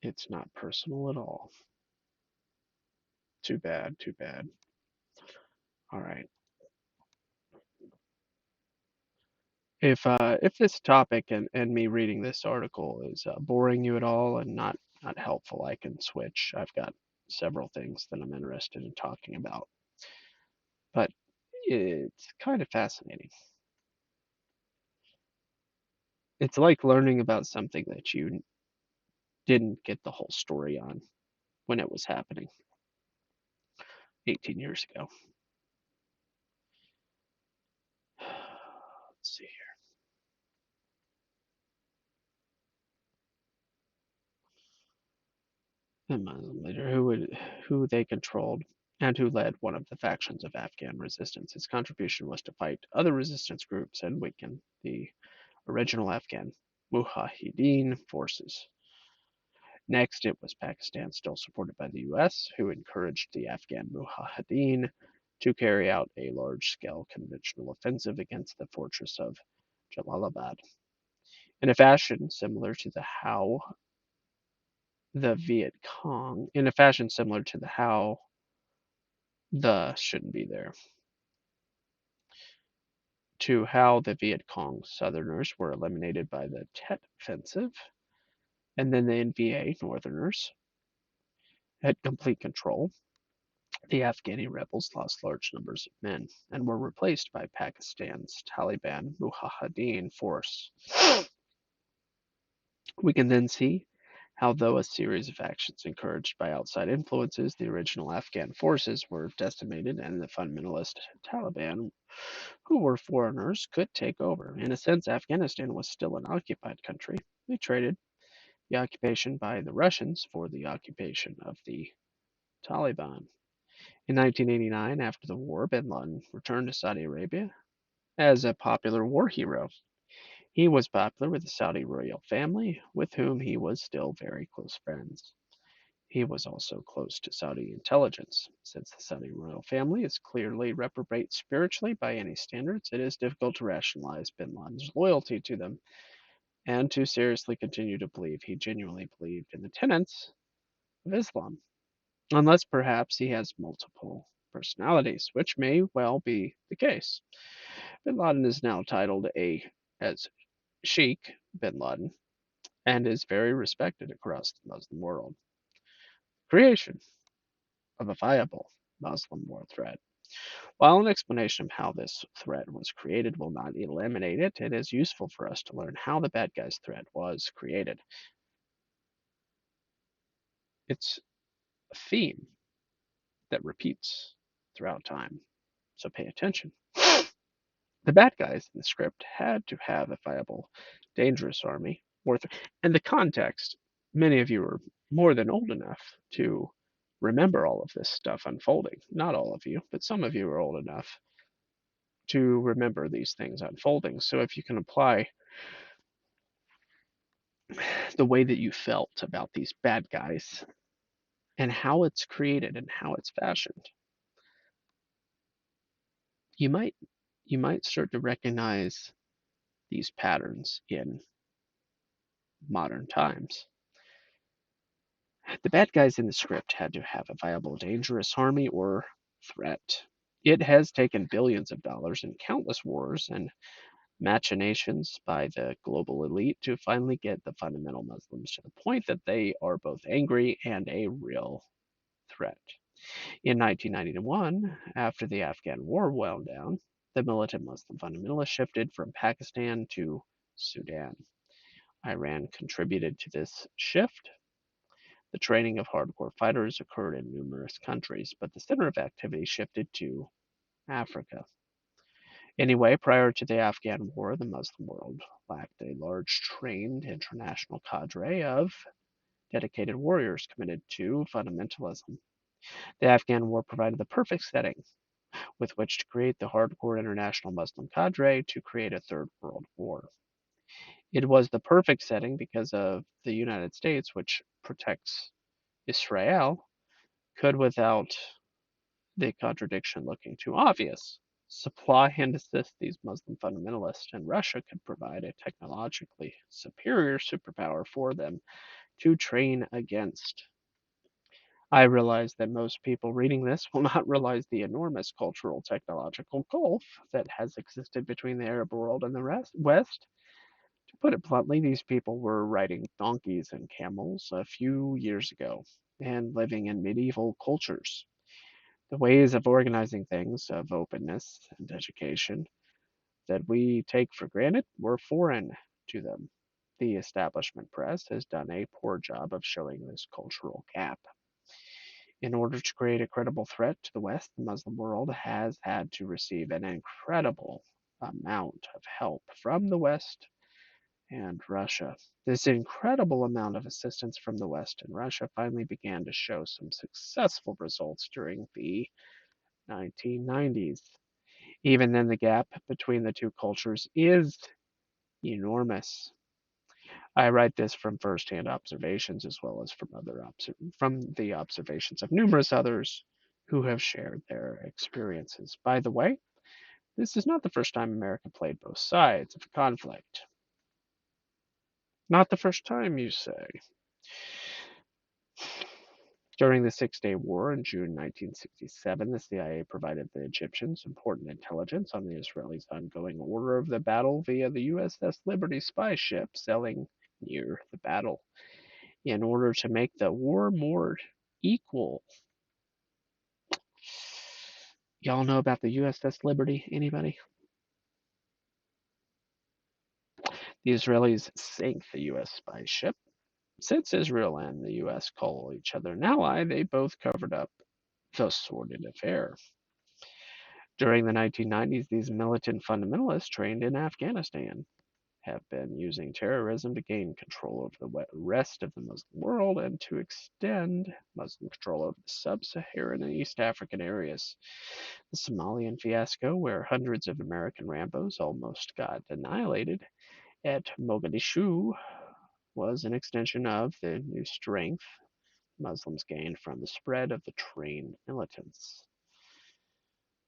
It's not personal at all. Too bad, too bad. All right. If this topic and me reading this article is boring you at all and not helpful, I can switch. I've got several things that I'm interested in talking about. But it's kind of fascinating. It's like learning about something that you didn't get the whole story on when it was happening 18 years ago. Let's see here. The Muslim leader who they controlled and who led one of the factions of Afghan resistance. His contribution was to fight other resistance groups and weaken the original Afghan Mujahideen forces. Next, it was Pakistan, still supported by the US, who encouraged the Afghan Mujahideen to carry out a large-scale conventional offensive against the fortress of Jalalabad. In a fashion similar to the how the Viet Cong, in a fashion similar to the how the shouldn't be there, to how the Viet Cong Southerners were eliminated by the Tet Offensive, and then the NVA Northerners had complete control. The Afghani rebels lost large numbers of men and were replaced by Pakistan's Taliban Mujahideen force. We can then see Although a series of actions encouraged by outside influences, the original Afghan forces were decimated and the fundamentalist Taliban, who were foreigners, could take over. In a sense, Afghanistan was still an occupied country. They traded the occupation by the Russians for the occupation of the Taliban. In 1989, after the war, bin Laden returned to Saudi Arabia as a popular war hero. He was popular with the Saudi royal family, with whom he was still very close friends. He was also close to Saudi intelligence. Since the Saudi royal family is clearly reprobate spiritually by any standards, it is difficult to rationalize bin Laden's loyalty to them and to seriously continue to believe he genuinely believed in the tenets of Islam, unless perhaps he has multiple personalities, which may well be the case. Bin Laden is now titled as Sheikh bin Laden and is very respected across the Muslim world. Creation of a viable Muslim war threat. While an explanation of how this threat was created will not eliminate it, it is useful for us to learn how the bad guys threat was created. It's a theme that repeats throughout time, so pay attention. The bad guys in the script had to have a viable, dangerous army, and the context. Many of you are more than old enough to remember all of this stuff unfolding. Not all of you, but some of you are old enough to remember these things unfolding. So if you can apply the way that you felt about these bad guys and how it's created and how it's fashioned, you might start to recognize these patterns in modern times. The bad guys in the script had to have a viable, dangerous army or threat. It has taken billions of dollars in countless wars and machinations by the global elite to finally get the fundamental Muslims to the point that they are both angry and a real threat. In 1991, after the Afghan war wound down, the militant Muslim fundamentalists shifted from Pakistan to Sudan. Iran contributed to this shift. The training of hardcore fighters occurred in numerous countries, but the center of activity shifted to Africa. Anyway, prior to the Afghan war, the Muslim world lacked a large trained international cadre of dedicated warriors committed to fundamentalism. The Afghan war provided the perfect setting with which to create the hardcore international Muslim cadre to create a third world war. It was the perfect setting because of the United States, which protects Israel, could, without the contradiction looking too obvious, supply and assist these Muslim fundamentalists, and Russia could provide a technologically superior superpower for them to train against. I realize that most people reading this will not realize the enormous cultural technological gulf that has existed between the Arab world and the West. To put it bluntly, these people were riding donkeys and camels a few years ago and living in medieval cultures. The ways of organizing things, of openness and education, that we take for granted were foreign to them. The establishment press has done a poor job of showing this cultural gap. In order to create a credible threat to the West, the Muslim world has had to receive an incredible amount of help from the West and Russia. This incredible amount of assistance from the West and Russia finally began to show some successful results during the 1990s. Even then, the gap between the two cultures is enormous. I write this from firsthand observations as well as from the observations of numerous others who have shared their experiences. By the way, this is not the first time America played both sides of a conflict. Not the first time, you say. During the Six-Day War in June 1967, the CIA provided the Egyptians important intelligence on the Israelis' ongoing order of the battle via the USS Liberty spy ship sailing near the battle. In order to make the war more equal. Y'all know about the USS Liberty? Anybody? The Israelis sank the US spy ship Since Israel and the US call each other an ally, they both covered up the sordid affair. During the 1990s, these militant fundamentalists trained in Afghanistan have been using terrorism to gain control over the rest of the Muslim world and to extend Muslim control over the sub Saharan and East African areas. The Somalian fiasco, where hundreds of American Rambos almost got annihilated at Mogadishu, was an extension of the new strength Muslims gained from the spread of the trained militants.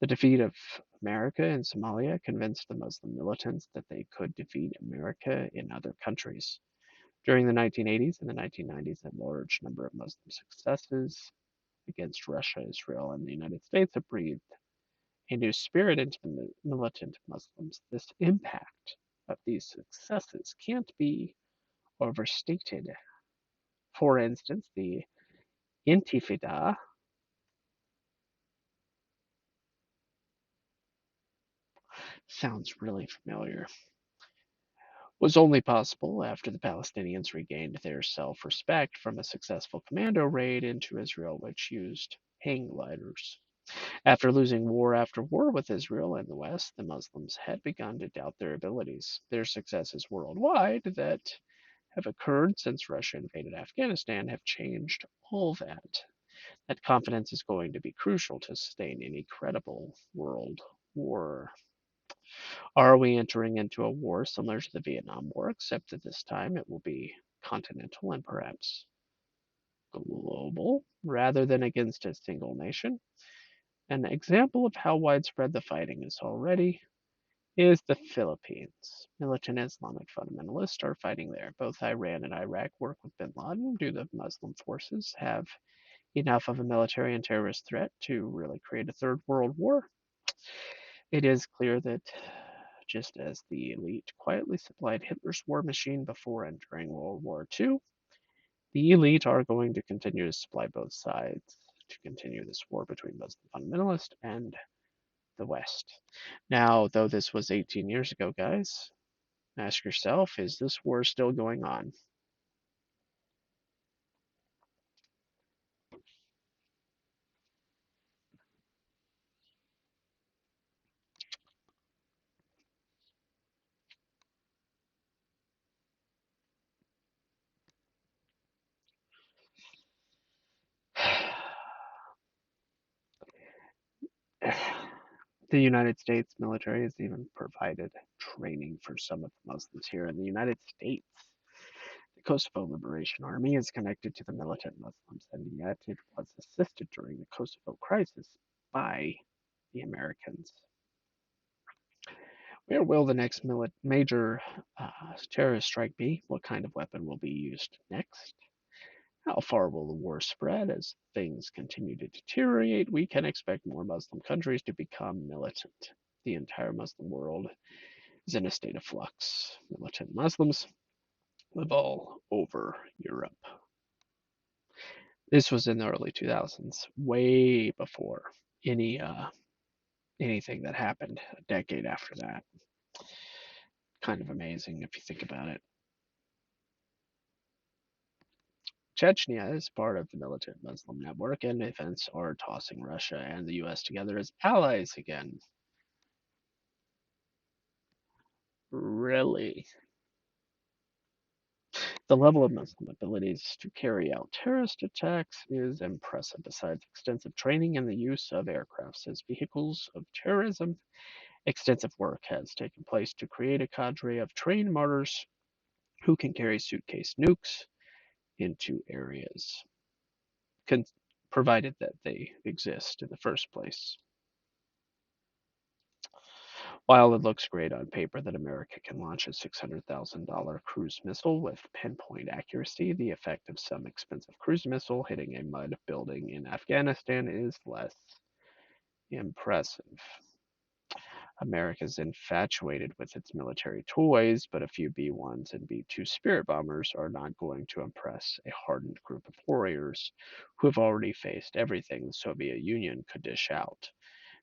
The defeat of America in Somalia convinced the Muslim militants that they could defeat America in other countries. During the 1980s and the 1990s, a large number of Muslim successes against Russia, Israel, and the United States have breathed a new spirit into the militant Muslims. This impact of these successes can't be overstated. For instance, the Intifada sounds really familiar was only possible after the Palestinians regained their self respect from a successful commando raid into Israel, which used hang gliders. After losing war after war with Israel and the West, the Muslims had begun to doubt their abilities. Their successes worldwide that have occurred since Russia invaded Afghanistan have changed all that. That confidence is going to be crucial to sustain any credible world war. Are we entering into a war similar to the Vietnam War, except that this time it will be continental and perhaps global rather than against a single nation? An example of how widespread the fighting is already is the Philippines. Militant Islamic fundamentalists are fighting there. Both Iran and Iraq work with bin Laden. Do the Muslim forces have enough of a military and terrorist threat to really create a third world war? It is clear that just as the elite quietly supplied Hitler's war machine before and during World War II, the elite are going to continue to supply both sides to continue this war between Muslim fundamentalists and the West. Now, though this was 18 years ago, guys, ask yourself, is this war still going on? The United States military has even provided training for some of the Muslims here in the United States. The Kosovo Liberation Army is connected to the militant Muslims, and yet it was assisted during the Kosovo crisis by the Americans. Where will the next major terrorist strike be? What kind of weapon will be used next? How far will the war spread? As things continue to deteriorate, we can expect more Muslim countries to become militant. The entire Muslim world is in a state of flux. Militant Muslims live all over Europe. This was in the early 2000s, way before any anything that happened a decade after that. Kind of amazing if you think about it. Chechnya is part of the militant Muslim network, and events are tossing Russia and the US together as allies again. Really? The level of Muslim abilities to carry out terrorist attacks is impressive. Besides extensive training and the use of aircrafts as vehicles of terrorism, extensive work has taken place to create a cadre of trained martyrs who can carry suitcase nukes into areas, con- provided that they exist in the first place. While it looks great on paper that America can launch a $600,000 cruise missile with pinpoint accuracy, the effect of some expensive cruise missile hitting a mud building in Afghanistan is less impressive. America's infatuated with its military toys, but a few B 1s and B 2 Spirit bombers are not going to impress a hardened group of warriors who have already faced everything the Soviet Union could dish out.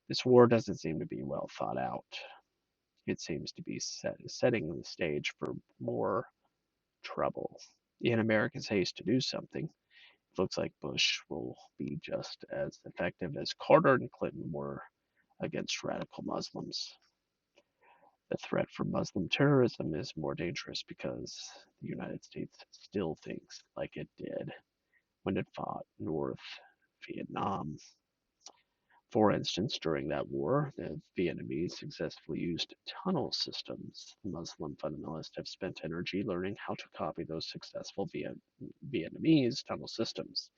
This war doesn't seem to be well thought out. It seems to be setting the stage for more trouble. In America's haste to do something, it looks like Bush will be just as effective as Carter and Clinton were against radical Muslims. The threat from Muslim terrorism is more dangerous because the United States still thinks like it did when it fought North Vietnam. For instance, during that war, the Vietnamese successfully used tunnel systems. The Muslim fundamentalists have spent energy learning how to copy those successful Vietnamese tunnel systems.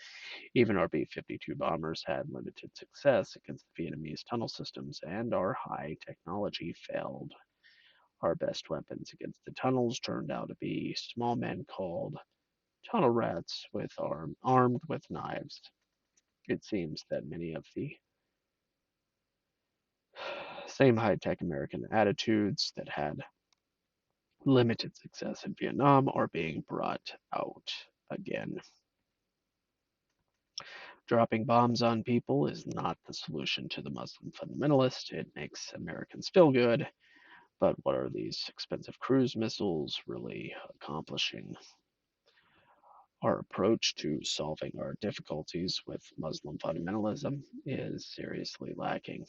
Even our B 52 bombers had limited success against the Vietnamese tunnel systems, and our high technology failed. Our best weapons against the tunnels turned out to be small men called tunnel rats armed with knives. It seems that many of the same high tech American attitudes that had limited success in Vietnam are being brought out again. Dropping bombs on people is not the solution to the Muslim fundamentalist. It makes Americans feel good, but what are these expensive cruise missiles really accomplishing? Our approach to solving our difficulties with Muslim fundamentalism is seriously lacking.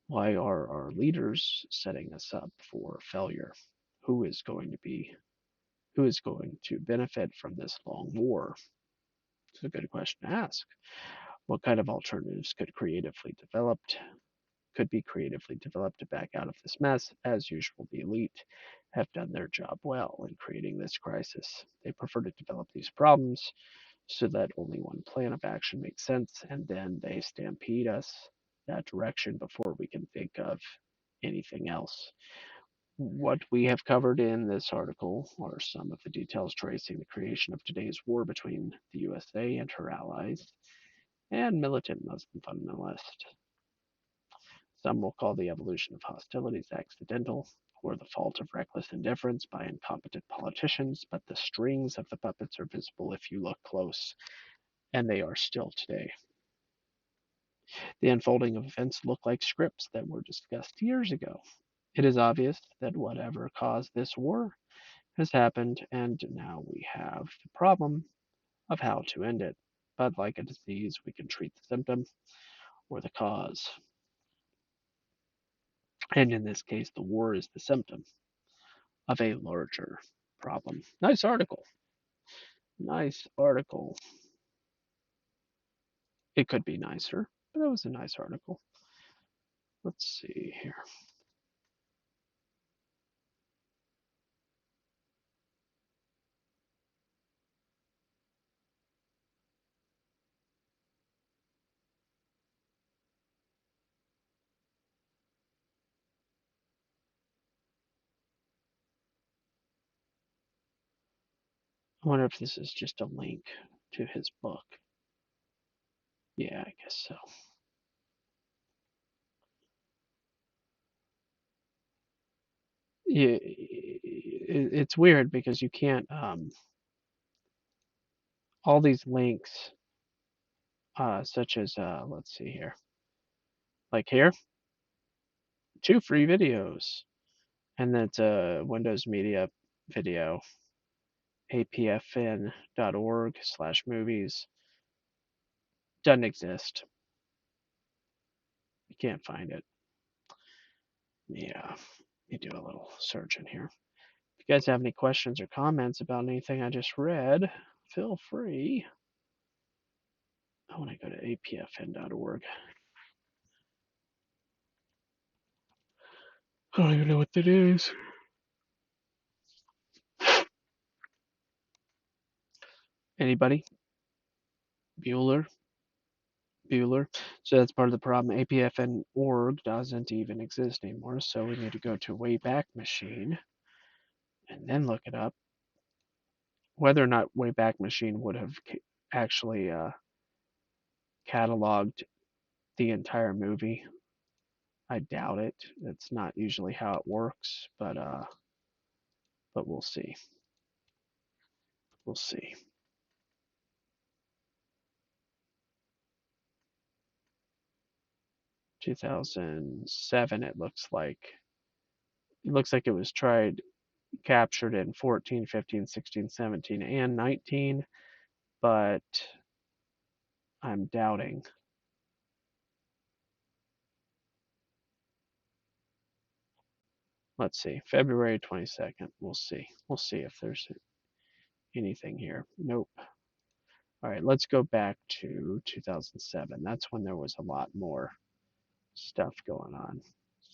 Why are our leaders setting us up for failure? Who is going to be who is going to benefit from this long war? It's a good question to ask. What kind of alternatives could be creatively developed to back out of this mess? As usual, the elite have done their job well in creating this crisis. They prefer to develop these problems so that only one plan of action makes sense, and then they stampede us that direction before we can think of anything else. What we have covered in this article are some of the details tracing the creation of today's war between the USA and her allies and militant Muslim fundamentalists. Some will call the evolution of hostilities accidental or the fault of reckless indifference by incompetent politicians, but the strings of the puppets are visible if you look close, and they are still today. The unfolding of events look like scripts that were discussed years ago. It is obvious that whatever caused this war has happened, and now we have the problem of how to end it. But like a disease, we can treat the symptom or the cause. And in this case, the war is the symptom of a larger problem. Nice article. Nice article. It could be nicer, but that was a nice article. Let's see here. I wonder if this is just a link to his book. Yeah, I guess so. Yeah, it's weird because you can't all these links such as let's see here, like here, 2 free videos, and that's a Windows Media video, apfn.org/movies. Doesn't exist. You can't find it. Yeah, let me do a little search in here. If you guys have any questions or comments about anything I just read, feel free. I want to go to apfn.org. I don't even know what that is. Anybody? Bueller? Bueller. So that's part of the problem. APFN.org doesn't even exist anymore, so we need to go to Wayback Machine and then look it up. Whether or not Wayback Machine would have actually cataloged the entire movie, I doubt it. That's not usually how it works, but we'll see. We'll see. 2007. It looks like it was tried captured in 14, 15, 16, 17, and 19, but I'm doubting. Let's see, February 22nd. We'll see. We'll see if there's anything here. Nope. All right, let's go back to 2007. That's when there was a lot more stuff going on.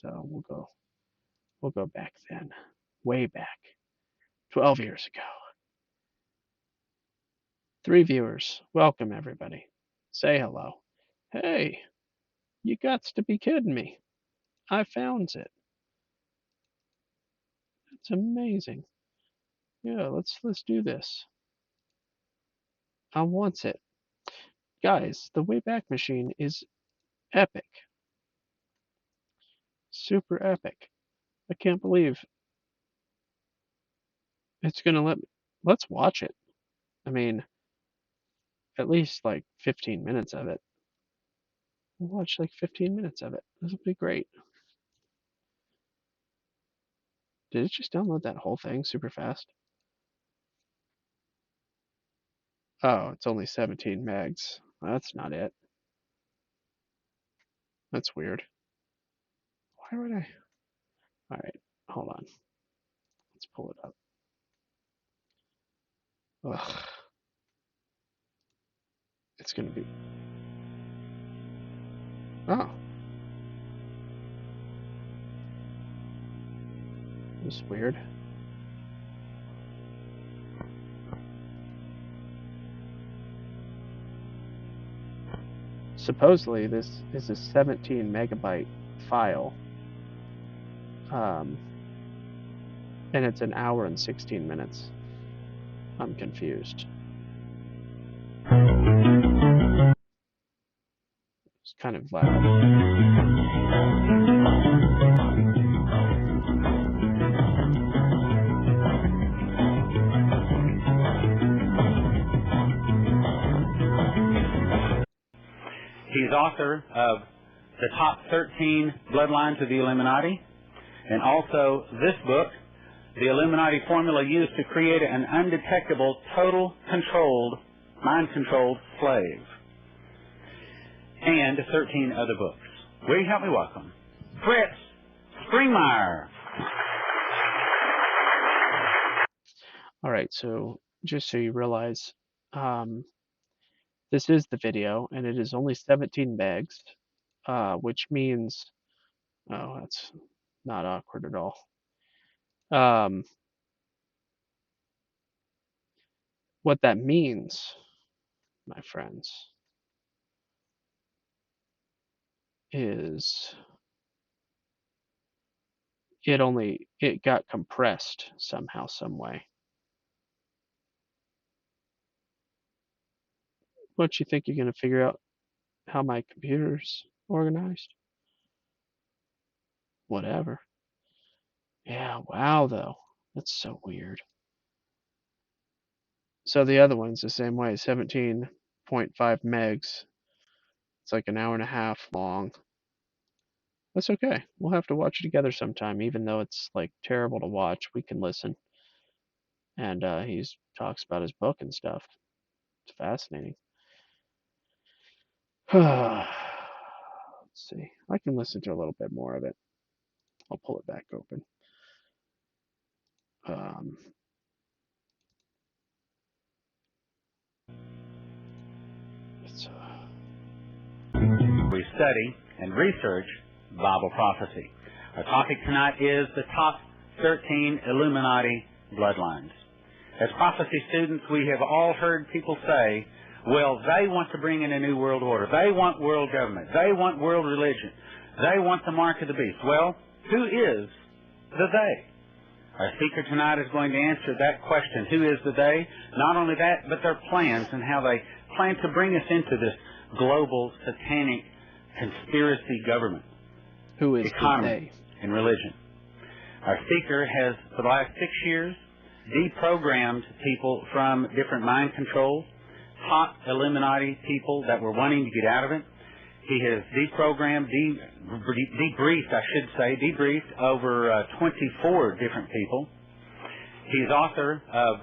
So we'll go back then. Way back. 12 years ago. 3 viewers. Welcome everybody. Say hello. Hey, you gots to be kidding me. I found it. It's amazing. Yeah, let's do this. I want it. Guys, the Wayback Machine is epic. Super epic. I can't believe it's gonna let me. Let's watch it. I mean, at least like 15 minutes of it. We'll watch like 15 minutes of it. This will be great. Did it just download that whole thing super fast? Oh, it's only 17 megs. That's not it. That's weird. Why would I? All right, hold on. Let's pull it up. Ugh. It's gonna be. Oh. That's weird. Supposedly, this is a 17 megabyte file. And it's an hour and 16 minutes. I'm confused. It's kind of loud. He's author of The Top 13 Bloodlines of the Illuminati, and also this book, The Illuminati Formula Used to Create an Undetectable, Total Controlled, Mind-Controlled Slave, and 13 other books. Will you help me welcome Fritz Springmeier? All right, so just so you realize, this is the video, and it is only 17 megs, which means, oh, that's not awkward at all. What that means, my friends, is it got compressed somehow, some way. What you think you're gonna figure out how my computer's organized? Whatever. Yeah, wow though. That's so weird. So the other one's the same way, 17.5 megs. It's like an hour and a half long. That's okay. We'll have to watch it together sometime, even though it's like terrible to watch. We can listen. And he talks about his book and stuff. It's fascinating. Let's see. I can listen to a little bit more of it. I'll pull it back open. We study and research Bible prophecy. Our topic tonight is the top 13 Illuminati bloodlines. As prophecy students, we have all heard people say, well, they want to bring in a new world order. They want world government. They want world religion. They want the mark of the beast. Well, who is the they? Our speaker tonight is going to answer that question. Who is the they? Not only that, but their plans and how they plan to bring us into this global satanic conspiracy government. Who is economy and religion. Our speaker has, for the last 6 years, deprogrammed people from different mind control, top Illuminati people that were wanting to get out of it. He has deprogrammed, debriefed over 24 different people. He's author of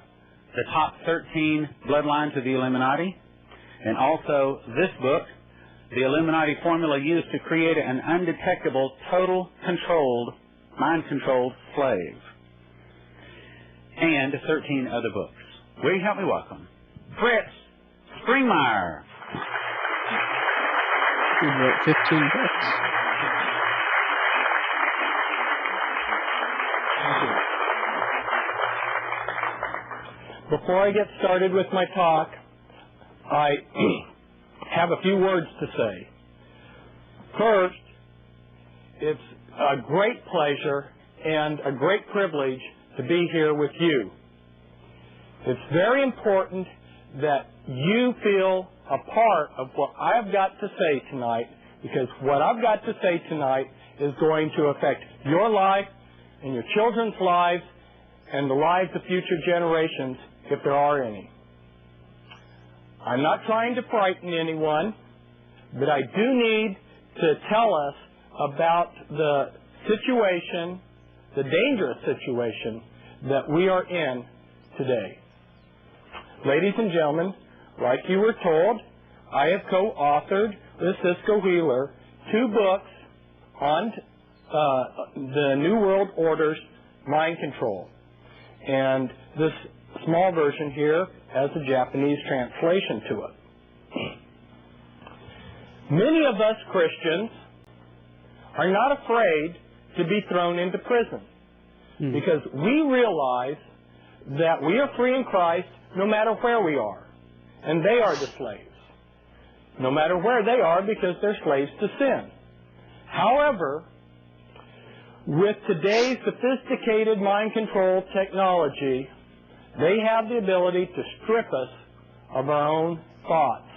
The Top 13 Bloodlines of the Illuminati, and also this book, The Illuminati Formula Used to Create an Undetectable, Total Controlled, Mind-Controlled Slave, and 13 other books. Will you help me welcome Fritz Springmeier? He wrote 15 books. Before I get started with my talk, I have a few words to say. First, it's a great pleasure and a great privilege to be here with you. It's very important that you feel a part of what I've got to say tonight, because what I've got to say tonight is going to affect your life and your children's lives and the lives of future generations, if there are any. I'm not trying to frighten anyone, but I do need to tell us about the situation, the dangerous situation that we are in today. Ladies and gentlemen, like you were told, I have co-authored with Cisco Wheeler 2 books on the New World Order's mind control. And this small version here has a Japanese translation to it. Many of us Christians are not afraid to be thrown into prison because we realize that we are free in Christ no matter where we are, and they are the slaves. No matter where they are, because they're slaves to sin. However, with today's sophisticated mind control technology, they have the ability to strip us of our own thoughts.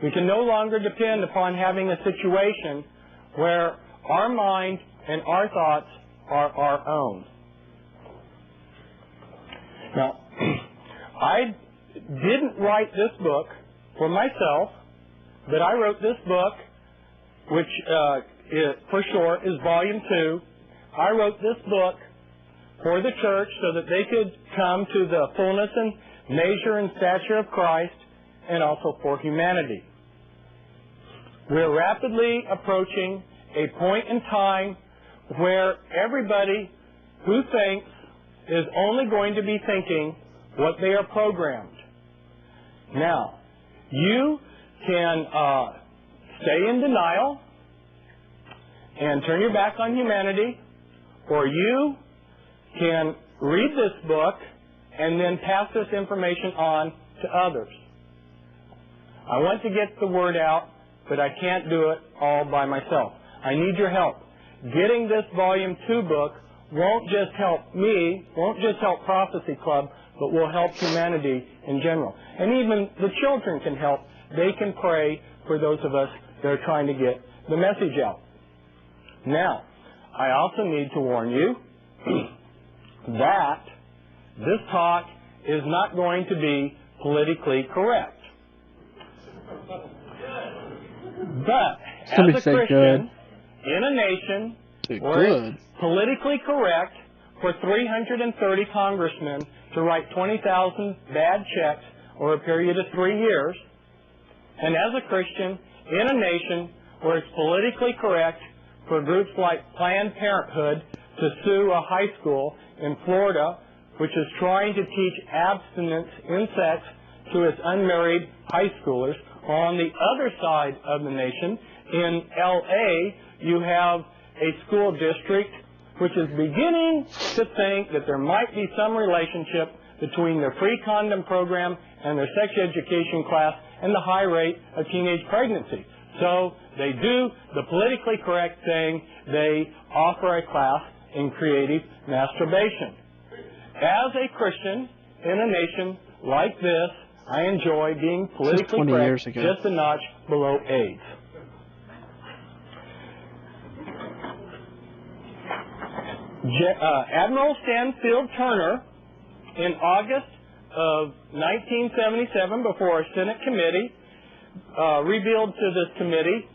We can no longer depend upon having a situation where our mind and our thoughts are our own. Now, I didn't write this book for myself, but I wrote this book, which for short is Volume 2. I wrote this book for the church so that they could come to the fullness and measure and stature of Christ, and also for humanity. We're rapidly approaching a point in time where everybody who thinks is only going to be thinking what they are programmed. Now, you can stay in denial and turn your back on humanity, or you can read this book and then pass this information on to others. I want to get the word out, but I can't do it all by myself. I need your help. Getting this Volume 2 book won't just help me, won't just help Prophecy Club, but will help humanity in general. And even the children can help. They can pray for those of us that are trying to get the message out. Now, I also need to warn you that this talk is not going to be politically correct. But as a Christian in a nation where it's politically correct for 330 congressmen to write 20,000 bad checks over a period of 3 years, and as a Christian in a nation where it's politically correct for groups like Planned Parenthood to sue a high school in Florida which is trying to teach abstinence in sex to its unmarried high schoolers. On the other side of the nation, in L.A., you have a school district which is beginning to think that there might be some relationship between their free condom program and their sex education class and the high rate of teenage pregnancy. So they do the politically correct thing. They offer a class in creative masturbation. As a Christian in a nation like this, I enjoy being politically correct just a notch below AIDS. Admiral Stanfield Turner, in August of 1977, before a Senate committee, revealed to this committee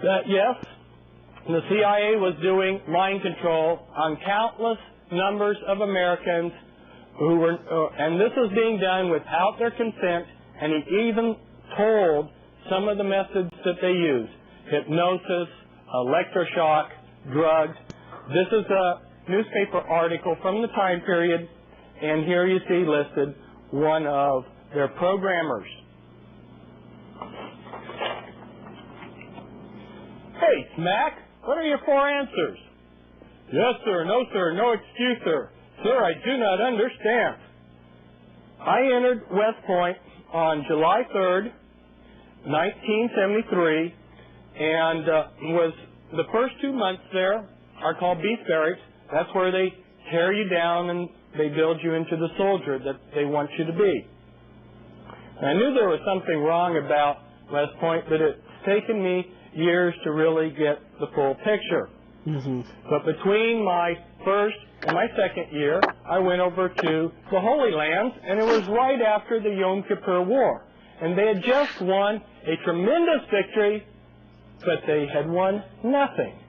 that, yes, the CIA was doing mind control on countless numbers of Americans who were, and this was being done without their consent, and he even told some of the methods that they used: hypnosis, electroshock, drugs. This is a newspaper article from the time period, and here you see listed one of their programmers. Hey, Smack, what are your 4 answers? Yes, sir. No, sir. No excuse, sir. Sir, I do not understand. I entered West Point on July 3rd, 1973, and was the first 2 months there are called beef barracks. That's where they tear you down and they build you into the soldier that they want you to be. And I knew there was something wrong about West Point, but it's taken me years to really get the full picture. Mm-hmm. But between my first and my second year, I went over to the Holy Lands, and it was right after the Yom Kippur War. And they had just won a tremendous victory, but they had won nothing.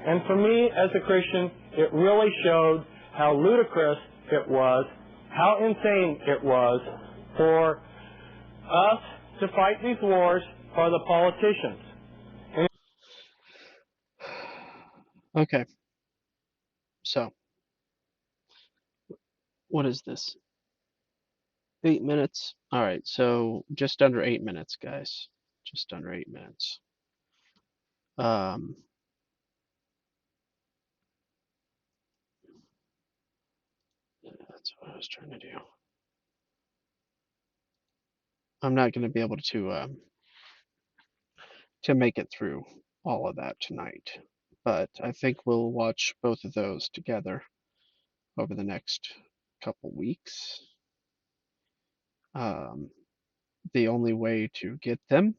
And for me, as a Christian, it really showed how ludicrous it was, how insane it was for us to fight these wars for the politicians. Okay. So, what is this? 8 minutes? Alright, so just under 8 minutes, guys. Just under 8 minutes. That's what I was trying to do. I'm not going to be able to make it through all of that tonight, but I think we'll watch both of those together over the next couple weeks. The only way to get them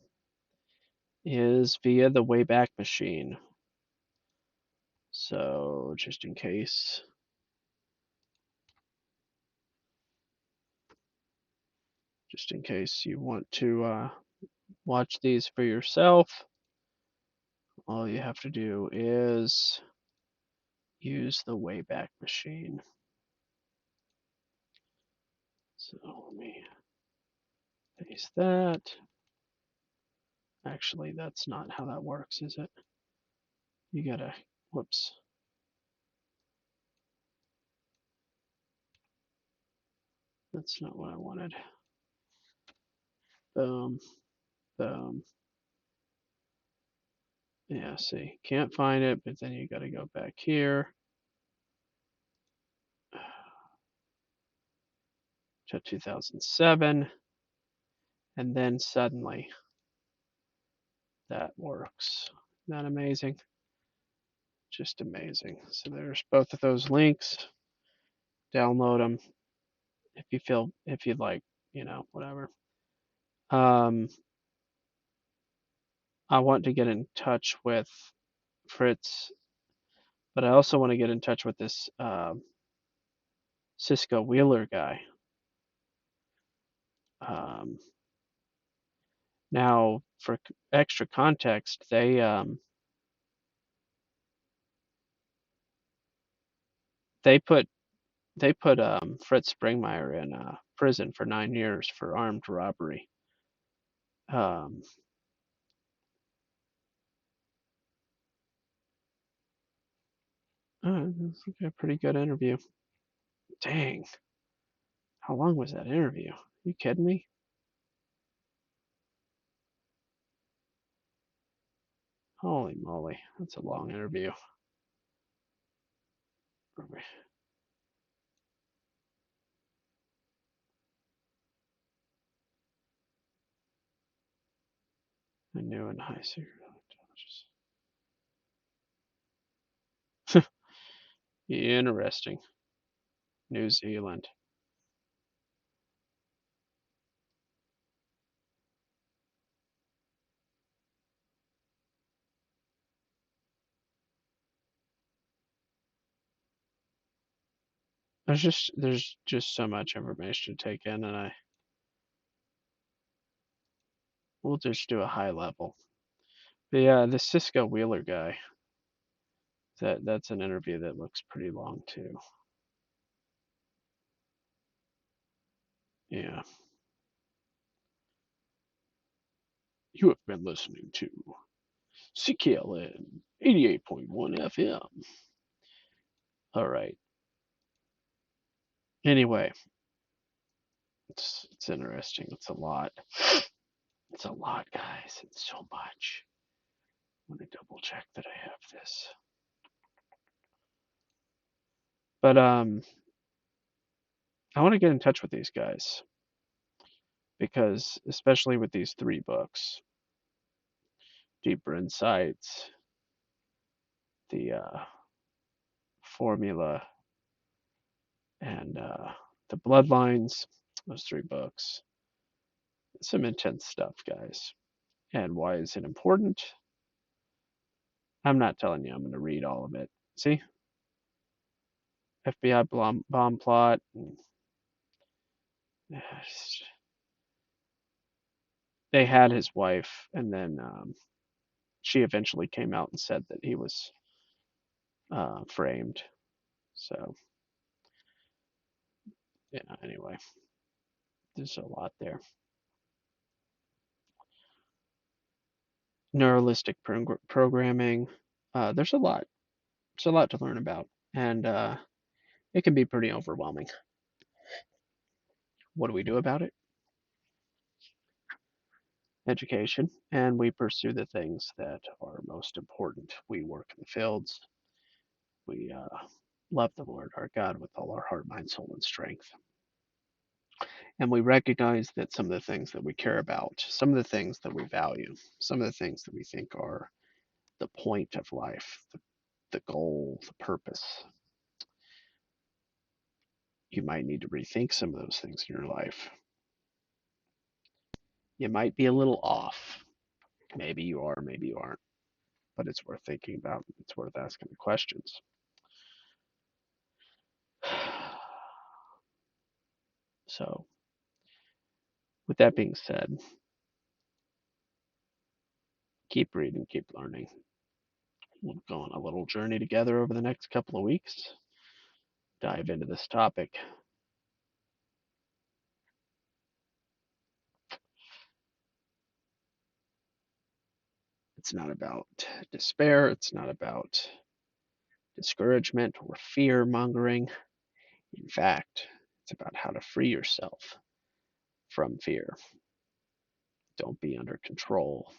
is via the Wayback Machine. So, just in case. Just in case you want to watch these for yourself, all you have to do is use the Wayback Machine. So let me paste that. Actually, that's not how that works, is it? You gotta, whoops. That's not what I wanted. Boom, boom. Yeah, see, can't find it, but then you gotta go back here to 2007, and then suddenly that works. Isn't that amazing? Just amazing. So there's both of those links. Download them if you'd like, whatever. I want to get in touch with Fritz, but I also want to get in touch with this Cisco Wheeler guy. Now, for extra context, they put Fritz Springmeier in prison for 9 years for armed robbery. That's a pretty good interview. Dang. How long was that interview? You kidding me? Holy moly, that's a long interview. I knew in high secret intelligence. Interesting. New Zealand. There's just so much information to take in, and we'll just do a high level. But yeah, the Cisco Wheeler guy. That's an interview that looks pretty long too. Yeah. You have been listening to CKLN 88.1 FM. All right. Anyway, it's interesting. It's a lot. It's a lot, guys. It's so much. I'm gonna double check that I have this. But I want to get in touch with these guys because, especially with these 3 books, Deeper Insights, the Formula, and the Bloodlines, those 3 books, some intense stuff, guys. And why is it important? I'm not telling you I'm going to read all of it. See? FBI bomb plot. They had his wife, and then she eventually came out and said that he was framed. So, yeah, anyway, there's a lot there. Neuralistic programming. There's a lot. There's a lot to learn about, and it can be pretty overwhelming. What do we do about it? Education, and we pursue the things that are most important. We work in the fields. We love the Lord our God with all our heart, mind, soul, and strength. And we recognize that some of the things that we care about, some of the things that we value, some of the things that we think are the point of life, the goal, the purpose, you might need to rethink some of those things in your life. You might be a little off. Maybe you are, maybe you aren't. But it's worth thinking about. It's worth asking the questions. So, with that being said, keep reading, keep learning. We'll go on a little journey together over the next couple of weeks. Dive into this topic. It's not about despair. It's not about discouragement or fear mongering. In fact, it's about how to free yourself from fear. Don't be under control.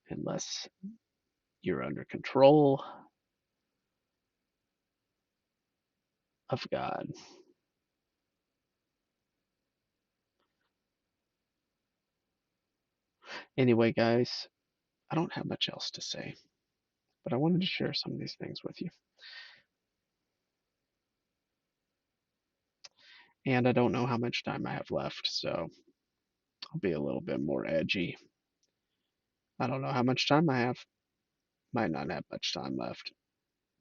Unless you're under control of God. Anyway, guys, I don't have much else to say, but I wanted to share some of these things with you. And I don't know how much time I have left, so I'll be a little bit more edgy. I don't know how much time I have. Might not have much time left.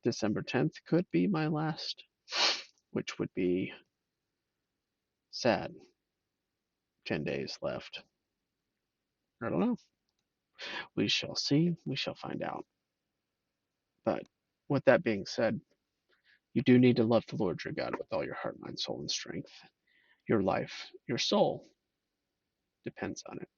December 10th could be my last, which would be sad. 10 days left. I don't know. We shall see. We shall find out. But with that being said, you do need to love the Lord your God with all your heart, mind, soul, and strength. Your life, your soul depends on it.